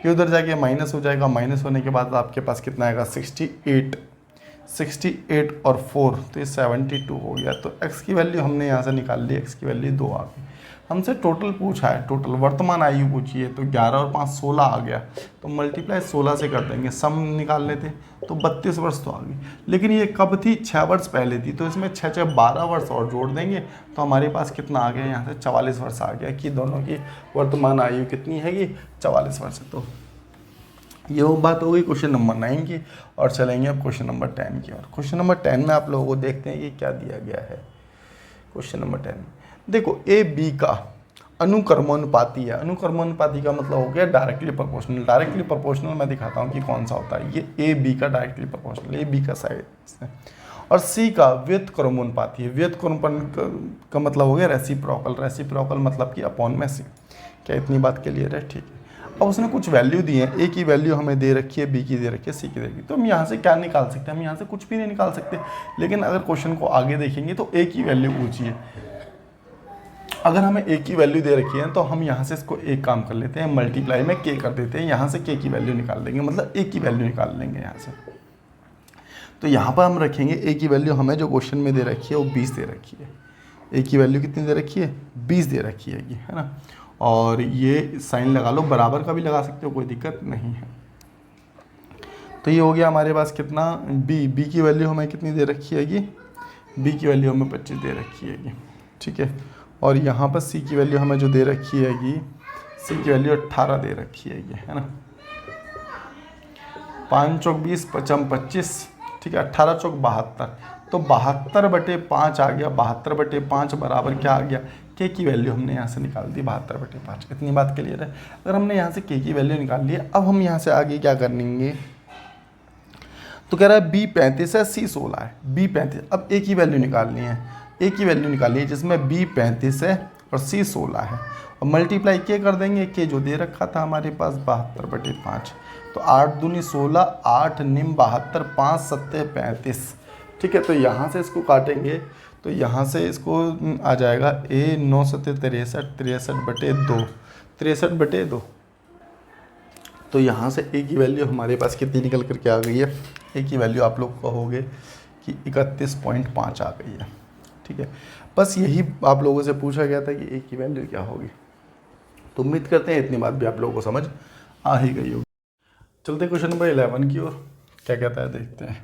ये उधर जाके माइनस हो जाएगा। माइनस होने के बाद आपके पास कितना आएगा, 68 और 4 तो ये 72 हो गया। तो x की वैल्यू हमने यहाँ से निकाल ली, x की वैल्यू 2 आ गई। हमसे टोटल पूछा है, टोटल वर्तमान आयु पूछी है। तो 11 और 5 16 आ गया, तो मल्टीप्लाई 16 से कर देंगे, सम निकाल लेते तो 32 वर्ष तो आ गई। लेकिन ये कब थी, 6 वर्ष पहले थी। तो इसमें 6 6 12 वर्ष और जोड़ देंगे तो हमारे पास कितना आ गया, यहाँ से 44 वर्ष आ गया कि दोनों की वर्तमान आयु कितनी हैगी, 44 वर्ष। तो ये वो बात हो गई क्वेश्चन नंबर 9 की। और चलेंगे अब क्वेश्चन नंबर 10 की। और क्वेश्चन नंबर 10 में आप लोगों को देखते हैं कि क्या दिया गया है। क्वेश्चन नंबर 10 देखो, ए बी का अनुक्रमानुपाती है। अनुक्रमानुपाती का मतलब हो गया डायरेक्टली प्रोपोर्शनल। डायरेक्टली प्रोपोर्शनल मैं दिखाता हूँ कि कौन सा होता है। ये ए बी का डायरेक्टली प्रोपोर्शनल, ए बी का साइड है। और सी का व्युत्क्रमानुपाती है। व्युत्क्रमानुपाती का मतलब हो गया रेसिप्रोकल। रेसिप्रोकल मतलब कि अपॉन में सी। क्या इतनी बात क्लियर है? ठीक है। अब उसने कुछ वैल्यू दी है, ए की वैल्यू हमें दे रखी है, बी की दे रखी है, सी की दे रखी है। तो हम यहाँ से क्या निकाल सकते हैं, हम यहाँ से कुछ भी नहीं निकाल सकते। लेकिन अगर क्वेश्चन को आगे देखेंगे तो ए की वैल्यू पूछी है। अगर हमें ए की वैल्यू दे रखी है तो हम यहाँ से इसको एक काम कर लेते हैं, मल्टीप्लाई में के कर देते हैं। यहाँ से के की वैल्यू निकाल देंगे, मतलब ए की वैल्यू निकाल लेंगे यहाँ से। तो यहाँ पर हम रखेंगे ए की वैल्यू हमें जो क्वेश्चन में दे रखी है वो 20 दे रखी है। ए की वैल्यू कितनी दे रखी है, 20 दे रखी है ना। और ये साइन लगा लो, बराबर का भी लगा सकते हो, कोई दिक्कत नहीं है। तो ये हो गया हमारे पास कितना, बी की वैल्यू हमें कितनी दे रखी हैगी, बी की वैल्यू हमें 25 दे रखी हैगी। ठीक है। और यहाँ पर सी की वैल्यू हमें जो दे रखी हैगी, सी की वैल्यू 18 दे रखी है ना। 5 चौक 20, 5 25, ठीक है, 18 चौक 72। तो 72/5 आ गया। 72/5 बराबर क्या आ गया, के की वैल्यू हमने यहाँ से निकाल दी 72/5। इतनी बात क्लियर है। अगर हमने यहाँ से के की वैल्यू निकाल ली है, अब हम यहाँ से आगे क्या करेंगे, तो कह रहा है बी 35 है, सी 16 है। बी 35, अब ए की वैल्यू निकालनी है। ए की वैल्यू निकाली है जिसमें बी 35 है और सी 16 है। और मल्टीप्लाई के कर देंगे, के जो दे रखा था हमारे पास 72/5। तो 8 दूनी 16, 8 निम 72, 5 7 35। ठीक है। तो यहाँ से इसको काटेंगे तो यहाँ से इसको आ जाएगा ए 9 7 63, 63/2, 63/2। तो यहाँ से ए की वैल्यू हमारे पास कितनी निकल करके आ गई है, ए की वैल्यू आप लोग कहोगे कि 31.5 आ गई है। ठीक है। बस यही आप लोगों से पूछा गया था कि ए की वैल्यू क्या होगी। तो उम्मीद करते हैं इतनी बात भी आप लोगों को समझ आ ही गई होगी। चलते क्वेश्चन नंबर 11 की ओर, क्या कहता है देखते हैं।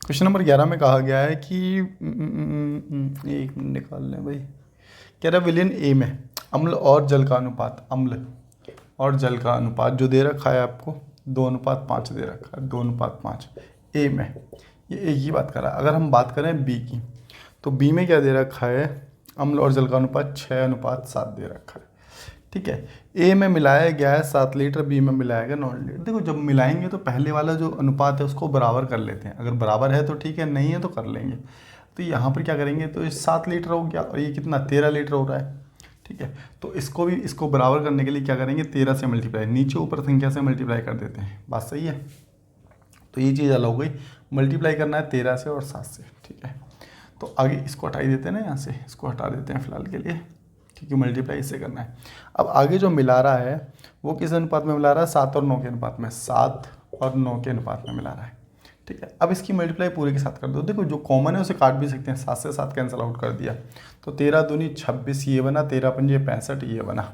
क्वेश्चन नंबर 11 में कहा गया है कि एक मिनट निकाल लें भाई। कह रहा है विलयन ए में अम्ल और जल का अनुपात, अम्ल और जल का अनुपात जो दे रखा है आपको 2:5 दे रखा है, 2:5 ए में। ये एक ही बात कर रहा है। अगर हम बात करें बी की, तो बी में क्या दे रखा है, अम्ल और जल का अनुपात 6:7 दे रखा है। ठीक है। ए में मिलाया गया है 7 लीटर, बी में मिलाया गया 9 लीटर। देखो जब मिलाएंगे तो पहले वाला जो अनुपात है उसको बराबर कर लेते हैं। अगर बराबर है तो ठीक है, नहीं है तो कर लेंगे। तो यहाँ पर क्या करेंगे, तो ये 7 लीटर हो गया और ये कितना 13 लीटर हो रहा है। ठीक है, तो इसको बराबर करने के लिए क्या करेंगे, 13 से मल्टीप्लाई, नीचे ऊपर संख्या से मल्टीप्लाई कर देते हैं। बात सही है। तो ये चीज़ अलग हो गई, मल्टीप्लाई करना है 13 से और 7 से। ठीक है, तो आगे इसको हटा ही देते हैं ना, यहाँ से इसको हटा देते हैं फिलहाल के लिए, क्योंकि मल्टीप्लाई इससे करना है। अब आगे जो मिला रहा है वो किस अनुपात में मिला रहा है, 7 और 9 के अनुपात में, 7 और 9 के अनुपात में मिला रहा है। ठीक है, अब इसकी मल्टीप्लाई पूरे के साथ कर दो। देखो जो कॉमन है उसे काट भी सकते हैं, 7 से 7 कैंसिल आउट कर दिया, तो 13 दूनी 26 ये बना, 13 पंजे 65 ये बना।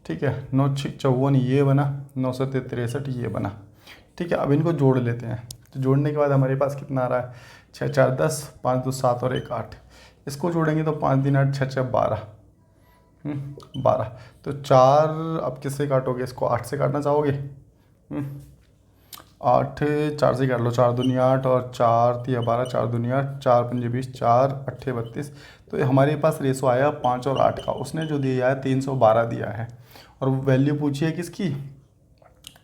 ठीक है, 9 6 54 ये बना, 9 7 63 ये बना। ठीक है, अब इनको जोड़ लेते हैं। तो जोड़ने के बाद हमारे पास कितना आ रहा है, 6 4 10, 5 2 7 और 1 8। इसको जोड़ेंगे तो 5 3 8 6 6 12, 12। तो 4 अब किससे काटोगे, इसको 8 से काटना चाहोगे, 8 4 से काट लो, 4 दूनी 8 और 4 3 12, 4 दूनी 8, 4 पंजे 20, 4 8 32। तो हमारे पास रेशो आया 5 और 8 का। उसने जो दिया है 312 दिया है और वैल्यू पूछी है किसकी,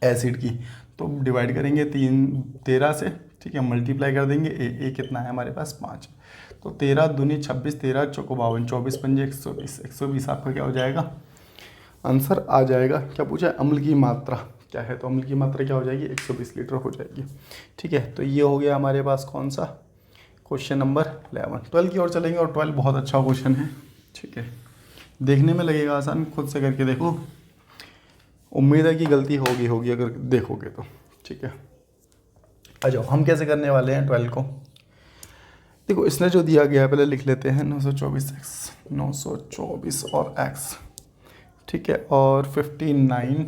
एसिड की। तो डिवाइड करेंगे 13 से। ठीक है, मल्टीप्लाई कर देंगे, ए कितना है हमारे पास 5। तो 13 दूनी 26, 13 चौको 52, 24 पंजे 120, 120 आपका क्या हो जाएगा, आंसर आ जाएगा। क्या पूछा है, अम्ल की मात्रा क्या है, तो अम्ल की मात्रा क्या हो जाएगी, 120 लीटर हो जाएगी। ठीक है, तो ये हो गया हमारे पास कौन सा, क्वेश्चन नंबर 11। 12 की ओर चलेंगे और 12 बहुत अच्छा क्वेश्चन है। ठीक है, देखने में लगेगा आसान, खुद से करके देखो, उम्मीद है कि गलती होगी अगर देखोगे तो। ठीक है, आ जाओ, हम कैसे करने वाले हैं 12 को। देखो इसने जो दिया गया है पहले लिख लेते हैं, 924x, 924 और x। ठीक है, और 59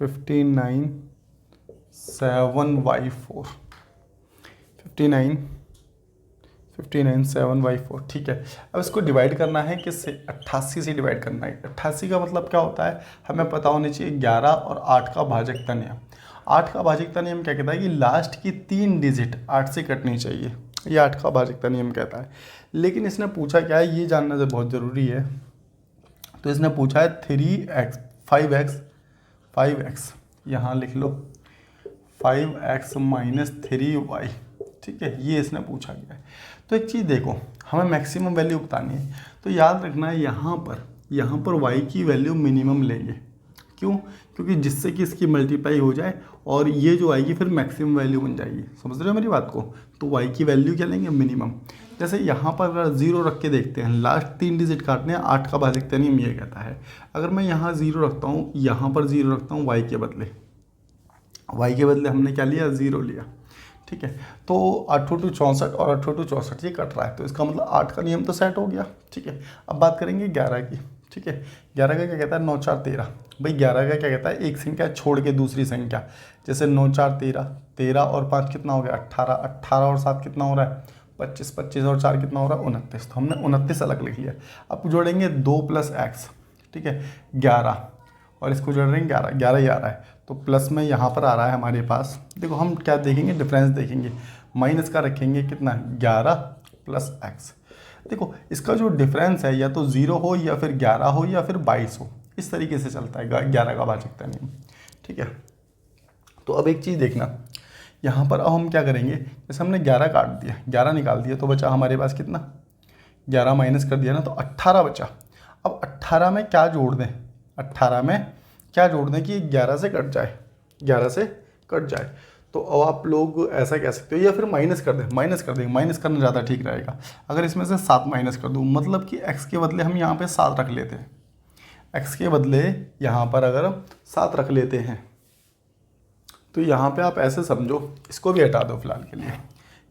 7/4, 59 7/4। ठीक है, अब इसको डिवाइड करना है किससे, 88 से डिवाइड करना है। 88 का मतलब क्या होता है, हमें पता होना चाहिए 11 और 8 का भाजकता नियम। 8 का भाजकता नियम क्या कहता है कि लास्ट की 3 डिजिट 8 से कटनी चाहिए, ये 8 का भाजकता नियम कहता है। लेकिन इसने पूछा क्या है, ये जानना तो बहुत ज़रूरी है। तो इसने पूछा है 3x 5x, यहाँ लिख लो 5x - 3y। ठीक है, ये इसने पूछा गया है। तो एक चीज़ देखो, हमें मैक्सिमम वैल्यू बतानी है, तो याद रखना है यहाँ पर y की वैल्यू मिनिमम लेंगे। क्यों, क्योंकि जिससे कि इसकी मल्टीप्लाई हो जाए और ये जो आएगी फिर मैक्सिमम वैल्यू बन जाएगी। समझ रहे हो मेरी बात को। तो y की वैल्यू क्या लेंगे, मिनिमम। जैसे यहाँ पर अगर 0 रख के देखते हैं, लास्ट 3 डिजिट काटने हैं, 8 का भाजकता नियम ये कहता है। अगर मैं यहाँ 0 रखता हूँ, यहाँ पर 0 रखता हूँ y के बदले हमने क्या लिया, 0 लिया। ठीक है, तो 8 2 64 और 8 2 64 ये कट रहा है, तो इसका मतलब 8 का नियम तो सेट हो गया। ठीक है, अब बात करेंगे 11 की। ठीक है, 11 का क्या कहता है, 9 4 13। भाई 11 का क्या कहता है, एक संख्या छोड़ के दूसरी संख्या, जैसे 9 4 13, 13 और 5 कितना हो गया, 18, 18 और 7 कितना हो रहा है, 25, 25 और 4 कितना हो रहा है, 29। तो हमने 29 अलग लिख लिया। अब जोड़ेंगे 2 + x। ठीक है, 11 और इसको जोड़ रहे हैं 11, 11 ही आ रहा है, तो प्लस में यहाँ पर आ रहा है हमारे पास। देखो हम क्या देखेंगे, डिफरेंस देखेंगे, माइनस का रखेंगे कितना, 11 + x। देखो इसका जो डिफरेंस है या तो 0 हो या फिर 11 हो या फिर 22 हो, इस तरीके से चलता है 11 का भाजकता नियम। ठीक है, तो अब एक चीज़ देखना, यहाँ पर अब हम क्या करेंगे, जैसे हमने 11 काट दिया, 11 निकाल दिया, तो बचा हमारे पास कितना, 11 माइनस कर दिया ना, तो 18 बचा। अब 18 में क्या जोड़ दें, 18 में क्या जोड़ दें कि 11 से कट जाए, 11 से कट जाए। तो अब आप लोग ऐसा कह सकते हो, या फिर माइनस कर दें, माइनस करना ज़्यादा ठीक रहेगा। अगर इसमें से 7 माइनस कर दूँ, मतलब कि x के बदले हम यहाँ पे 7 रख लेते हैं, x के बदले यहाँ पर अगर 7 रख लेते हैं, तो यहाँ पे आप ऐसे समझो, इसको भी हटा दो फिलहाल के लिए,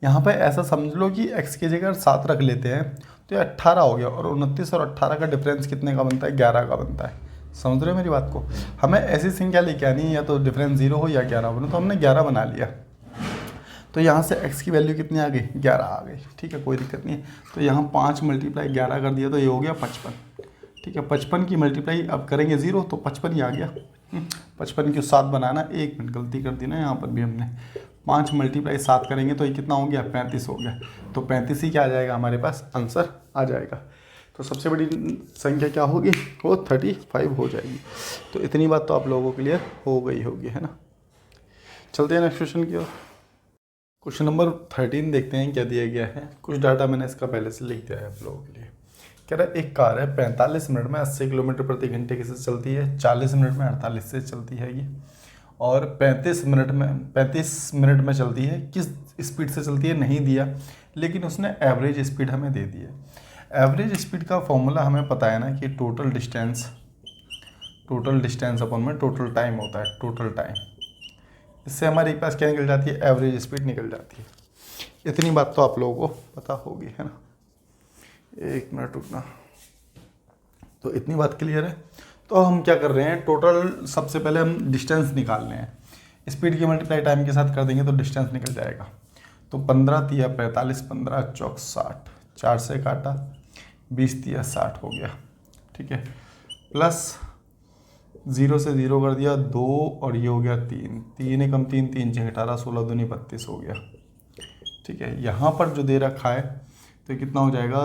यहाँ पे ऐसा समझ लो कि x की जगह 7 रख लेते हैं, तो ये 18 हो गया, और 29 और 18 का डिफरेंस कितने का बनता है, 11 का बनता है। समझ रहे हो मेरी बात को। हमें ऐसी संख्या लेके आनी है, या तो डिफरेंस 0 हो या 11 बनो, तो हमने 11 बना लिया। तो यहाँ से x की वैल्यू कितनी आ गई, 11 आ गई। ठीक है, कोई दिक्कत नहीं है। तो यहाँ 5 × 11 कर दिया, तो ये हो गया 55। ठीक है, 55 की मल्टीप्लाई अब करेंगे 0, तो 55 ही आ गया। 55 की 7 बनाना, 1 मिनट गलती कर दी ना यहाँ पर भी हमने। 5 × 7 करेंगे तो ये कितना हो गया, 35 हो गया। तो 35 ही क्या आ जाएगा हमारे पास, आंसर आ जाएगा। तो सबसे बड़ी संख्या क्या होगी, वो 35 हो जाएगी। तो इतनी बात तो आप लोगों के लिए हो गई होगी, है ना। चलते हैं नेक्स्ट क्वेश्चन की ओर। क्वेश्चन नंबर 13 देखते हैं क्या दिया गया है। कुछ डाटा मैंने इसका पहले से लिख दिया है आप लोगों के लिए। कह रहा है एक कार है 45 मिनट में 80 किलोमीटर प्रति घंटे से चलती है, 40 मिनट में 48 से चलती है ये, और 35 मिनट में चलती है। किस स्पीड से चलती है नहीं दिया, लेकिन उसने एवरेज स्पीड हमें दे दी है। एवरेज स्पीड का फॉर्मूला हमें पता है ना कि टोटल डिस्टेंस अपन में टोटल टाइम होता है, टोटल टाइम। इससे हमारे पास क्या निकल जाती है, एवरेज स्पीड निकल जाती है। इतनी बात तो आप लोगों को पता होगी, है ना। एक मिनट रुकना। तो इतनी बात क्लियर है। तो हम क्या कर रहे हैं, टोटल सबसे पहले हम डिस्टेंस निकाल रहे हैं। स्पीड की मल्टीप्लाई टाइम के साथ कर देंगे तो डिस्टेंस निकल जाएगा। तो 15 तिया 45, 15 चौक 60, 4 से काटा, 20 तिया 60 हो गया, ठीक है। प्लस 0 से 0 कर दिया 2, और ये हो गया 3, 3 एकम 3, 3 6 18, 16 दूनी 32 हो गया, ठीक है। यहाँ पर जो दे रखा है तो कितना हो जाएगा,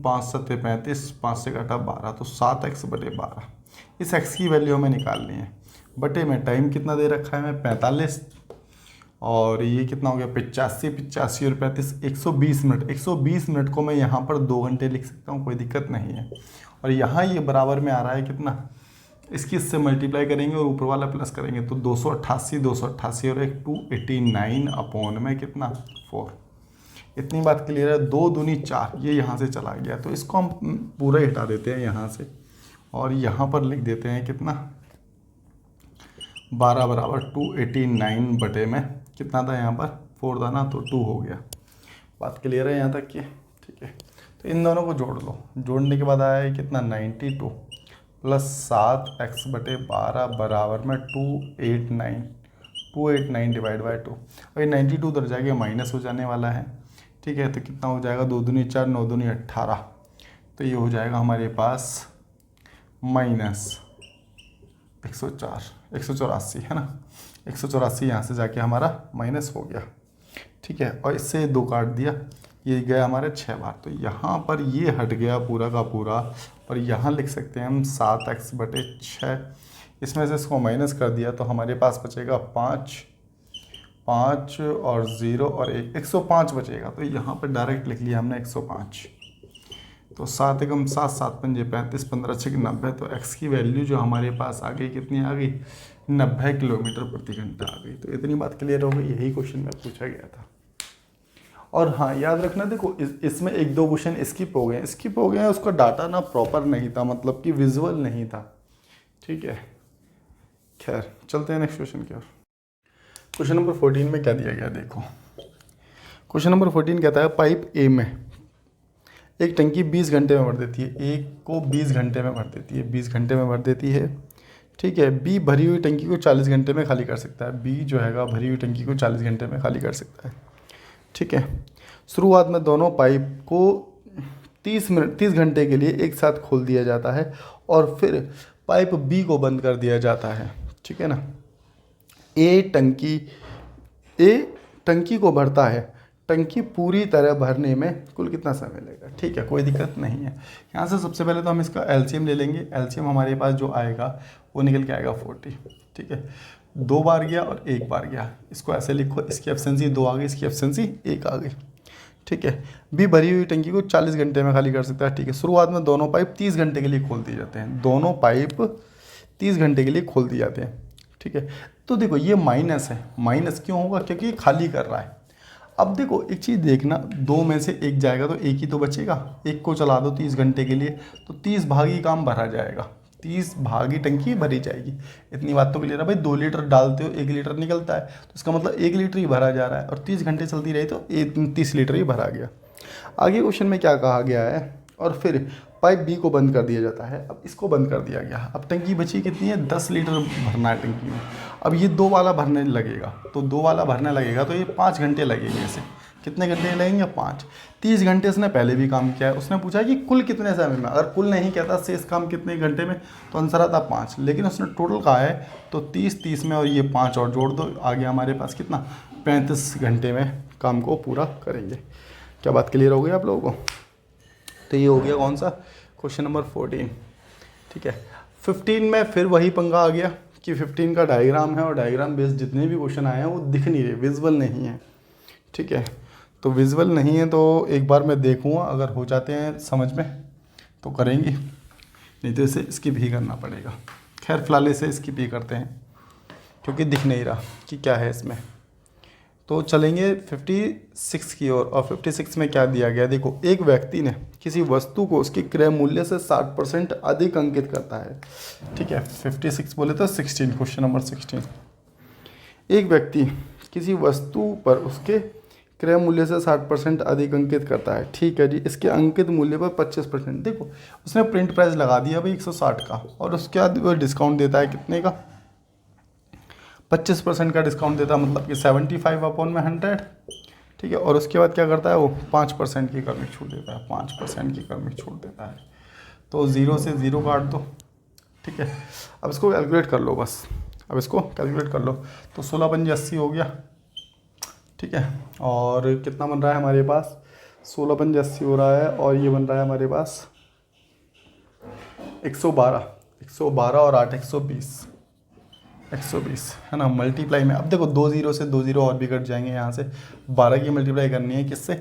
5 सत्ते 35, 5 से काटा 12, तो 7x/12। इस x की वैल्यू हमें निकालनी है। बटे में टाइम कितना दे रखा है हमें 45, और ये कितना हो गया 85, 85 और 35 120 मिनट। 120 मिनट को मैं यहाँ पर 2 घंटे लिख सकता हूँ, कोई दिक्कत नहीं है। और यहाँ ये बराबर में आ रहा है कितना, इसकी इससे मल्टीप्लाई करेंगे और ऊपर वाला प्लस करेंगे तो 288 और एक 289 अपॉन में कितना 4। इतनी बात क्लियर है। 2 दूनी 4, ये यहाँ से चला गया तो इसको हम पूरा हटा देते हैं यहाँ से, और यहाँ पर लिख देते हैं कितना 12 बराबर 289 बटे में कितना था यहाँ पर 4 था ना, तो 2 हो गया। बात क्लियर है यहाँ तक की, ठीक है। तो इन दोनों को जोड़ लो। जोड़ने के बाद आया है कितना 92 प्लस 7x/12 बराबर में 289 डिवाइड बाई 2। और ये 92 उधर जाके माइनस हो जाने वाला है, ठीक है। तो कितना हो जाएगा 2 दूनी 4, 9 दूनी 18, तो ये हो जाएगा हमारे पास माइनस 184 है ना। 184 यहाँ से जाके हमारा माइनस हो गया, ठीक है। और इससे 2 काट दिया, ये गया हमारे 6 बार, तो यहाँ पर ये हट गया पूरा का पूरा। और यहाँ लिख सकते हैं हम 7x/6। इसमें से इसको माइनस कर दिया तो हमारे पास बचेगा 5 और 0 और 1, 105 बचेगा। तो यहाँ पर डायरेक्ट लिख लिया हमने 105। तो 7 एकम 7, 7 पंजे 35, 15 6 90। तो x की वैल्यू जो हमारे पास आ गई कितनी आ गई, 90 किलोमीटर प्रति घंटा आ गई। तो इतनी बात क्लियर हो गई। यही क्वेश्चन में पूछा गया था। और हाँ याद रखना, देखो इसमें 1-2 क्वेश्चन स्किप हो गए, उसका डाटा ना प्रॉपर नहीं था, मतलब कि विजुअल नहीं था, ठीक है। खैर चलते हैं नेक्स्ट क्वेश्चन की ओर। क्वेश्चन नंबर 14 में क्या दिया गया देखो। क्वेश्चन नंबर 14 कहता है पाइप ए में एक टंकी 20 घंटे में भर देती है। एक को 20 घंटे में भर देती है, 20 घंटे में भर देती है, ठीक है। बी भरी हुई टंकी को 40 घंटे में खाली कर सकता है। बी जो हैगा भरी हुई टंकी को 40 घंटे में खाली कर सकता है, ठीक है। शुरुआत में दोनों पाइप को 30 घंटे के लिए एक साथ खोल दिया जाता है और फिर पाइप बी को बंद कर दिया जाता है, ठीक है ना। ए टंकी को भरता है। टंकी पूरी तरह भरने में कुल कितना समय लगेगा, ठीक है, कोई दिक्कत नहीं है। यहाँ से सबसे पहले तो हम इसका एलसीएम ले लेंगे। एलसीएम हमारे पास जो आएगा वो निकल के आएगा 40, ठीक है। 2 बार गया और 1 बार गया, इसको ऐसे लिखो, इसकी एफिशिएंसी 2 आ गई, इसकी एफिशिएंसी 1 आ गई, ठीक है। बी भरी हुई टंकी को 40 घंटे में खाली कर सकता है, ठीक है। शुरुआत में दोनों पाइप 30 घंटे के लिए खोल दिए जाते हैं। दोनों पाइप 30 घंटे के लिए खोल दिए जाते हैं, ठीक है। तो देखो ये माइनस है। माइनस क्यों होगा, क्योंकि ये खाली कर रहा है। अब देखो एक चीज़ देखना, 2 में से 1 जाएगा तो 1 ही तो बचेगा। 1 को चला दो 30 घंटे के लिए तो 30 भागी काम भरा जाएगा, 30 भागी टंकी भरी जाएगी। इतनी बात तो क्लियर है भाई। 2 लीटर डालते हो 1 लीटर निकलता है, तो इसका मतलब 1 लीटर ही भरा जा रहा है, और 30 घंटे चलती रही तो 30 लीटर ही भरा गया। आगे क्वेश्चन में क्या कहा गया है, और फिर पाइप बी को बंद कर दिया जाता है। अब इसको बंद कर दिया गया। अब टंकी बची कितनी है, 10 लीटर भरना है टंकी में। अब ये 2 वाला भरने लगेगा, तो 2 वाला भरने लगेगा तो ये 5 घंटे लगेंगे। इसे कितने घंटे लगेंगे, 5। 30 घंटे उसने पहले भी काम किया है। उसने पूछा कि कुल कितने समय में, अगर कुल नहीं कहता शेष काम कितने घंटे में तो आंसर आता 5, लेकिन उसने टोटल कहा है तो 30 में और ये 5 और जोड़ दो, आ गया हमारे पास कितना 35 घंटे में काम को पूरा करेंगे। क्या बात क्लियर हो गई आप लोगों को। तो ये हो गया कौन सा, क्वेश्चन नंबर 14, ठीक है। 15 में फिर वही पंगा आ गया कि 15 का डायग्राम है, और डायग्राम बेस्ड जितने भी क्वेश्चन आए हैं वो दिख नहीं रहे, विजुअल नहीं है, ठीक है, तो विजुअल नहीं है तो एक बार मैं देखूँगा, अगर हो जाते हैं समझ में तो करेंगे, नहीं तो इसे स्किप ही करना पड़ेगा। खैर फिलहाल इसे स्किप ही करते हैं क्योंकि दिख नहीं रहा कि क्या है इसमें। तो चलेंगे 56 की ओर, और 56 में क्या दिया गया, देखो एक व्यक्ति ने किसी वस्तु को उसके क्रय मूल्य से 60% अधिक अंकित करता है। ठीक है, 56 बोले तो 16, क्वेश्चन नंबर 16। एक व्यक्ति किसी वस्तु पर उसके क्रय मूल्य से 60% अधिक अंकित करता है। ठीक है जी, इसके अंकित मूल्य पर 25%, देखो उसने प्रिंट प्राइस लगा दिया भाई 160 का, और उसके बाद वो डिस्काउंट देता है कितने का, 25% का डिस्काउंट देता है, मतलब कि 75/100। ठीक है, और उसके बाद क्या करता है वो 5% की क्रमिक छूट देता है, 5% की क्रमिक छूट देता है। तो 0 से 0 काट दो। ठीक है, अब इसको कैलकुलेट कर लो बस, अब इसको कैलकुलेट कर लो। तो 16 पंजे 80 हो गया। ठीक है, और कितना बन रहा है हमारे पास, 16 पंजे 80 हो रहा है, और ये बन रहा है हमारे पास 112 और 8 120 है ना, मल्टीप्लाई में। अब देखो 2 0 से 2 0 और भी कट जाएंगे, यहाँ से 12 की मल्टीप्लाई करनी है किससे,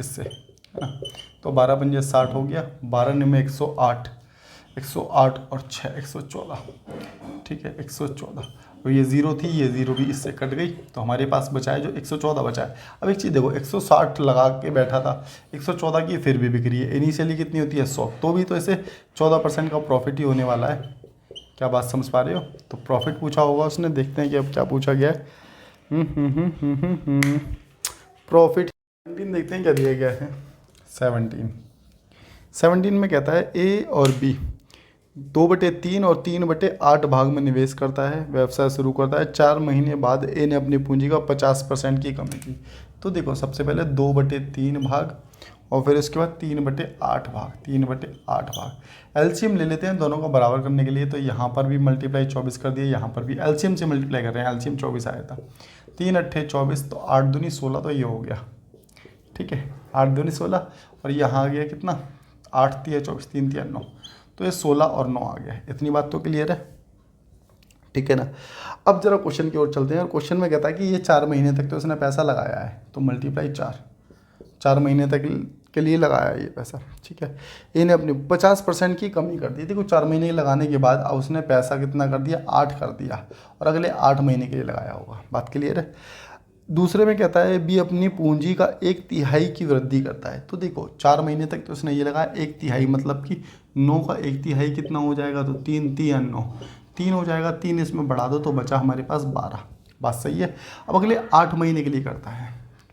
इससे, है ना। तो 12 पंजे 60 हो गया, 12 में 108 और 6 114। ठीक है, 114, तो ये 0 थी, ये 0 भी इससे कट गई, तो हमारे पास बचा है जो 114 बचा है। अब एक चीज़ देखो, 160 लगा के बैठा था, 114 की फिर भी बिक्री है, इनिशियली कितनी होती है 100, तो भी तो इसे 14% का प्रॉफिट ही होने वाला है। क्या बात समझ पा रहे हो, तो प्रॉफिट पूछा होगा उसने, देखते हैं कि अब क्या पूछा गया है। प्रॉफिट 17 देखते हैं क्या दिया गया है। 17 में कहता है ए और बी 2/3 और 3/8 भाग में निवेश करता है, व्यवसाय शुरू करता है। 4 महीने बाद ए ने अपनी पूंजी का 50% की कमी की। तो देखो सबसे पहले 2/3 भाग, और फिर इसके बाद 3/8 भाग। एलसीएम ले लेते हैं दोनों को बराबर करने के लिए, तो यहाँ पर भी मल्टीप्लाई 24 कर दिए, यहाँ पर भी एलसीएम से मल्टीप्लाई कर रहे हैं, एलसीएम 24 आया था। 3 अट्ठे 24, तो 8 दूनी 16, तो ये हो गया। ठीक है, 8 दूनी 16, और यहाँ आ गया कितना, 8 तिया 24, 3 तिया 9, तो ये 16 और 9 आ गया। इतनी बात तो क्लियर है। ठीक है ना। अब जरा क्वेश्चन की ओर चलते हैं, और क्वेश्चन में कहता है कि ये 4 महीने तक तो उसने पैसा लगाया है, तो मल्टीप्लाई 4 महीने तक के लिए लगाया है ये पैसा। ठीक है, इन्हें अपनी 50% की कमी कर दी। देखो 4 महीने लगाने के बाद अब उसने पैसा कितना कर दिया, 8 कर दिया, और अगले 8 महीने के लिए लगाया होगा। बात क्लियर है। दूसरे में कहता है बी अपनी पूंजी का 1/3 की वृद्धि करता है। तो देखो 4 महीने तक तो उसने ये लगाया, 1/3 मतलब कि 9 का 1/3 कितना हो जाएगा, तो 3 तिया 9, 3 हो जाएगा, 3 इसमें बढ़ा दो तो बचा हमारे पास 12। बात सही है। अब अगले 8 महीने के लिए करता है,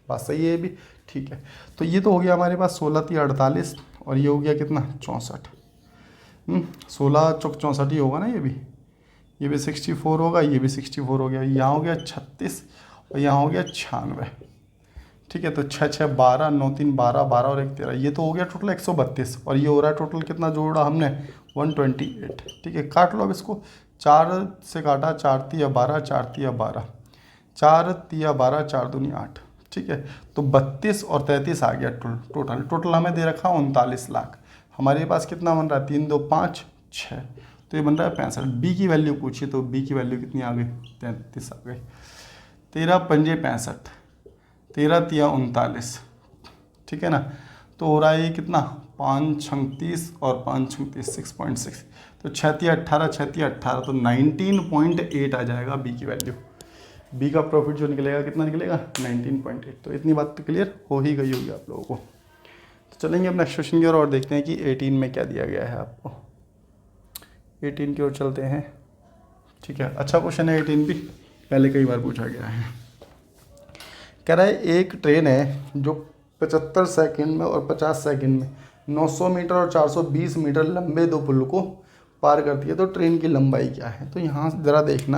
बात सही है ये भी। ठीक है, तो ये तो हो गया हमारे पास 16 तिया 48, और ये हो गया कितना 64। 16 चौक 64 ही होगा ना, ये भी 64 होगा, ये भी 64 हो गया, यहाँ हो गया 36, और यहाँ हो गया 96। ठीक है, तो 6 6 12, 9 3 12, 12 और 1 13, ये तो हो गया टोटल 132, और ये हो रहा है टोटल कितना जोड़ा हमने 128। ठीक है, काट लो अब इसको, 4 से काटा, 4 तिया 12, 4 तिया 12, 4 तिया 12, 4 दूनी 8। ठीक है, तो 32 और 33 आ गया टोटल हमें दे रखा 39 लाख। हमारे पास कितना बन रहा है, 3 2 5 6, तो ये बन रहा है 65। बी की वैल्यू पूछी, तो बी की वैल्यू कितनी आ गई, 33 आ गई। 13 पंजे 65, 13 तिया 39। ठीक है ना, तो हो रहा है ये कितना 5 36 और 5 36 6.6, तो 6 तिया 18, 6 तिया 18, तो 19.8 आ जाएगा बी की वैल्यू। बी का प्रॉफिट जो निकलेगा कितना निकलेगा, 19.8। तो इतनी बात तो क्लियर हो ही गई होगी आप लोगों को। तो चलेंगे अब नेक्स्ट क्वेश्चन की ओर और देखते हैं कि 18 में क्या दिया गया है आपको। 18 की ओर चलते हैं। ठीक है, अच्छा क्वेश्चन है 18 भी, पहले कई बार पूछा गया है। कह रहा है एक ट्रेन है जो 75 सेकंड में और 50 सेकंड में 900 मीटर और 420 मीटर लंबे 2 पुल को पार करती है, तो ट्रेन की लंबाई क्या है। तो यहाँ ज़रा देखना,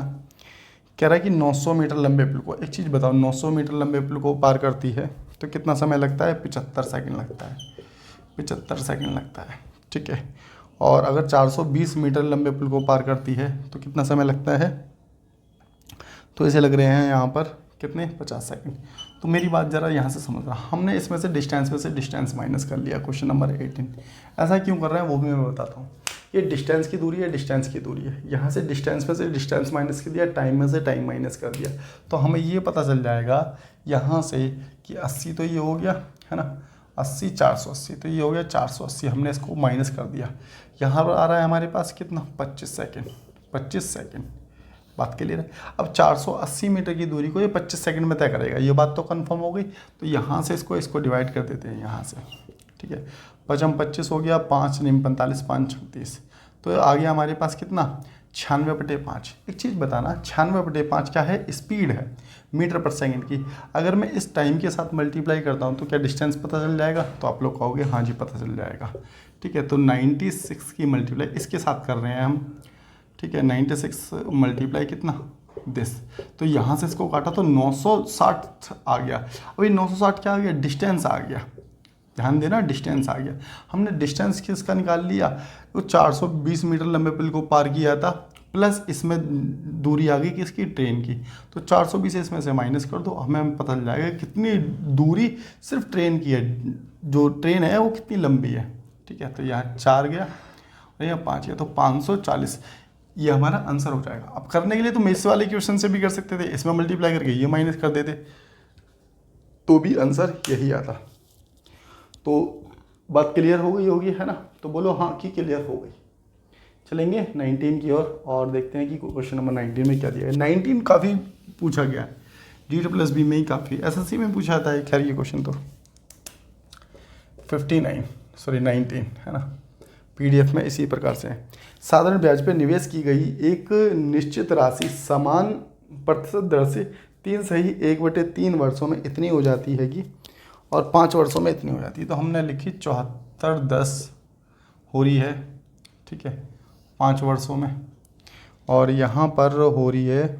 कह रहा है कि 900 मीटर लंबे पुल को, एक चीज़ बताओ, 900 मीटर लंबे पुल को पार करती है तो कितना समय लगता है, 75 सेकंड लगता है, 75 सेकंड लगता है। ठीक है, और अगर 420 मीटर लंबे पुल को पार करती है तो कितना समय लगता है, तो इसे लग रहे हैं यहाँ पर कितने, 50 सेकंड। तो मेरी बात ज़रा यहाँ से समझ रहा, हमने इसमें से डिस्टेंस माइनस कर लिया क्वेश्चन नंबर 18। ऐसा क्यों कर रहे हैं वो भी मैं बताता हूँ। ये डिस्टेंस की दूरी है, डिस्टेंस की दूरी है। यहाँ से डिस्टेंस में से डिस्टेंस माइनस कर दिया, टाइम में से टाइम माइनस कर दिया, तो हमें ये पता चल जाएगा यहाँ से कि 80 तो ये हो गया है ना, 80 480 तो ये हो गया 480, हमने इसको माइनस कर दिया। यहाँ पर आ रहा है हमारे पास कितना 25 सेकेंड, 25 सेकेंड। बात क्लियर है। अब 480 मीटर की दूरी को ये 25 सेकंड में तय करेगा, ये बात तो कंफर्म हो गई। तो यहाँ से इसको डिवाइड कर देते हैं यहाँ से, ठीक है। 5 25 हो गया, 5 9 45, 5 36, तो आ गया हमारे पास कितना 96/5। एक चीज़ बताना, 96/5 क्या है, स्पीड है मीटर पर सेकंड की। अगर मैं इस टाइम के साथ मल्टीप्लाई करता हूँ तो क्या डिस्टेंस पता चल जाएगा? तो आप लोग कहोगे हाँ जी पता चल जाएगा, ठीक है। तो 96 की मल्टीप्लाई इसके साथ कर रहे हैं हम, ठीक है। 96 मल्टीप्लाई कितना दिस, तो यहाँ से इसको काटा तो 960 आ गया। अभी 960 क्या आ गया, डिस्टेंस आ गया। ध्यान देना, डिस्टेंस आ गया। हमने डिस्टेंस किसका निकाल लिया, वो 420 मीटर लंबे पुल को पार किया था, प्लस इसमें दूरी आ गई किसकी, ट्रेन की। तो 420 इसमें से माइनस कर दो, हमें पता चल जाएगा कितनी दूरी सिर्फ ट्रेन की है, जो ट्रेन है वो कितनी लंबी है, ठीक है। तो यहाँ 4 गया और यहाँ 5 गया, तो 540 ये हमारा आंसर हो जाएगा। अब करने के लिए तो मेष वाले क्वेश्चन से भी कर सकते थे, इसमें मल्टीप्लाई करके ये माइनस कर देते तो भी आंसर यही आता। तो बात क्लियर हो गई होगी, है ना? तो बोलो हाँ कि क्लियर हो गई। चलेंगे 19 की ओर और देखते हैं कि क्वेश्चन नंबर 19 में क्या दिया है। 19 काफ़ी पूछा गया है, DSSB में ही काफ़ी, SSC में पूछा था है, खैर ये क्वेश्चन तो 19 है ना, PDF में इसी प्रकार से है। साधारण ब्याज पर निवेश की गई एक निश्चित राशि समान प्रतिशत दर से 3 सही 1/3 वर्षों में इतनी हो जाती है कि, और 5 वर्षों में इतनी हो जाती है। तो हमने लिखी 7410 हो रही है, ठीक है, 5 वर्षों में, और यहाँ पर हो रही है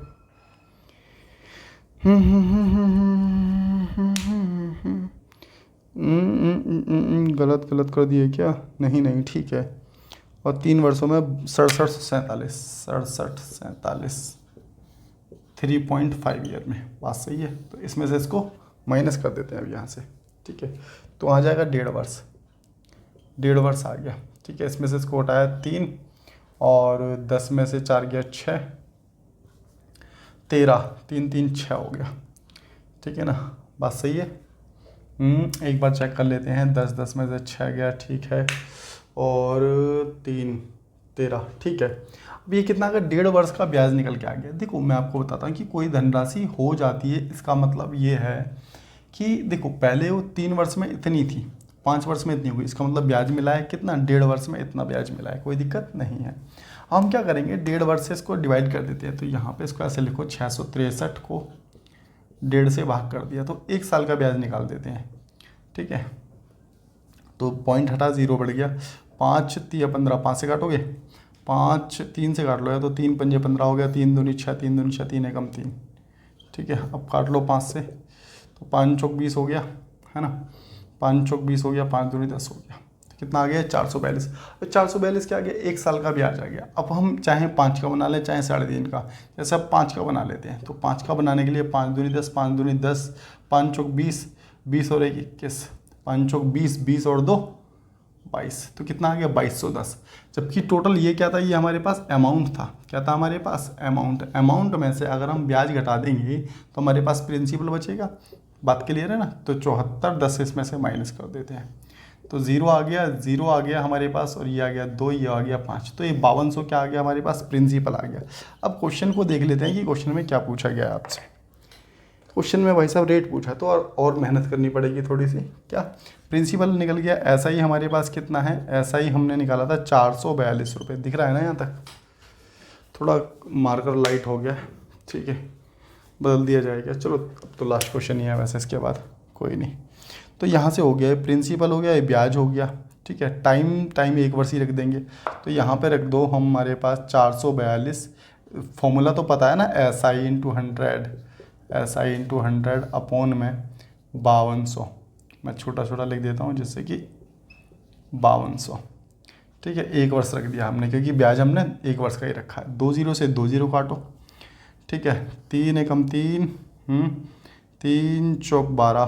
गलत कर दिए क्या, नहीं ठीक है, और 3 वर्षों में 67 3.5 ईयर में, बात सही है। तो इसमें से इसको माइनस कर देते हैं अब यहाँ से, ठीक है। तो आ जाएगा 1.5 वर्ष आ गया, ठीक है। इसमें से इसको हटाया 3 और 10 में से 4 गया 6, 13, 3 3 6 हो गया, ठीक है ना, बात सही है। एक बार चेक कर लेते हैं, 10 में से 6 गया, ठीक है, और 3 13, ठीक है। अब ये कितना, अगर 1.5 वर्ष का ब्याज निकल के आ गया। देखो मैं आपको बताता हूँ कि कोई धनराशि हो जाती है, इसका मतलब ये है कि देखो पहले वो 3 वर्ष में इतनी थी, 5 वर्ष में इतनी हुई, इसका मतलब ब्याज मिला है कितना, 1.5 वर्ष में इतना ब्याज मिला है, कोई दिक्कत नहीं है। हम क्या करेंगे, 1.5 वर्ष से इसको डिवाइड कर देते हैं। तो यहाँ पे इसको ऐसे लिखो, 663 को 1.5 से भाग कर दिया तो 1 साल का ब्याज निकाल देते हैं, ठीक है। तो पॉइंट हटा, 0 बढ़ गया, 5 3 15, 5 से काटोगे, 5 3 से काट लो, या तो 3 5 15 हो गया, 3 दूनी 6, 3 दूनी 6, 3 एकम 3, ठीक है। अब काट लो 5 से, तो 5 चौक 20 हो गया, है ना, 5 चौक 20 हो गया, 5 दूनी 10 हो गया, तो कितना आ गया 442। तो 442 क्या आ गया, 1 साल का ब्याज आ गया। अब हम चाहे 5 का बना लें चाहे 3.5 का, जैसे अब 5 का बना लेते हैं। तो 5 का बनाने के लिए 5 दूनी 10, 5 दूनी 10, 5 चौक 20, 20 और 1 21, 5 चौक 20, 20 और 2 22, तो कितना आ गया 2210। जबकि टोटल ये क्या था, ये हमारे पास अमाउंट था, क्या था हमारे पास, अमाउंट में से अगर हम ब्याज घटा देंगे तो हमारे पास प्रिंसिपल बचेगा। बात क्लियर है ना? तो 7410 इसमें से माइनस कर देते हैं, तो 0 आ गया हमारे पास, और ये आ गया 2, ये आ गया 5, तो ये 5200 क्या आ गया हमारे पास, प्रिंसिपल आ गया। अब क्वेश्चन को देख लेते हैं कि क्वेश्चन में क्या पूछा गया है आपसे। क्वेश्चन में भाई साहब रेट पूछा, तो और मेहनत करनी पड़ेगी थोड़ी सी। क्या प्रिंसिपल निकल गया, ऐसा ही हमारे पास कितना है, ऐसा ही हमने निकाला था 442 रुपये, दिख रहा है ना यहाँ तक, थोड़ा मार्कर लाइट हो गया, ठीक है, बदल दिया जाएगा। चलो अब तो लास्ट क्वेश्चन ही है वैसे, इसके बाद कोई नहीं। तो यहाँ से हो गया, प्रिंसिपल हो गया, ये ब्याज हो गया, ठीक है। टाइम 1 वर्ष ही रख देंगे, तो यहाँ पे रख दो हम, हमारे पास 442, फॉर्मूला तो पता है ना, SI इंटू 100 अपॉन में 5200, मैं छोटा लिख देता हूँ जिससे कि 5200, ठीक है। 1 वर्ष रख दिया हमने, क्योंकि ब्याज हमने 1 वर्ष का ही रखा है। 2 0 से 2 0 काटो, ठीक है, 3 एकम 3, 3 चौक 12,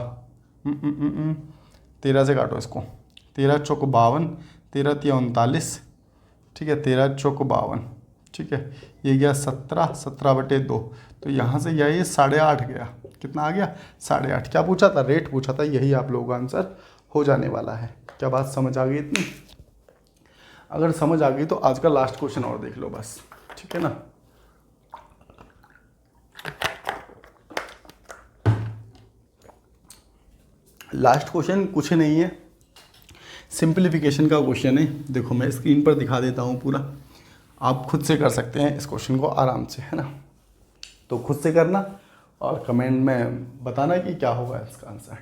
13 से काटो इसको, 13 चौक 52, 13 3 39, ठीक है, 13 चौक 52, ठीक है, ये गया 17, 17/2, तो यहाँ से गया ये 8.5 गया, कितना आ गया 8.5। क्या पूछा था, रेट पूछा था, यही आप लोगों का आंसर हो जाने वाला है। क्या बात समझ आ गई इतनी? अगर समझ आ गई तो आज का लास्ट क्वेश्चन और देख लो बस, ठीक है ना। लास्ट क्वेश्चन कुछ नहीं है, सिंप्लीफिकेशन का क्वेश्चन है। देखो मैं स्क्रीन पर दिखा देता हूँ पूरा, आप खुद से कर सकते हैं इस क्वेश्चन को आराम से, है ना। तो खुद से करना और कमेंट में बताना कि क्या होगा इसका आंसर।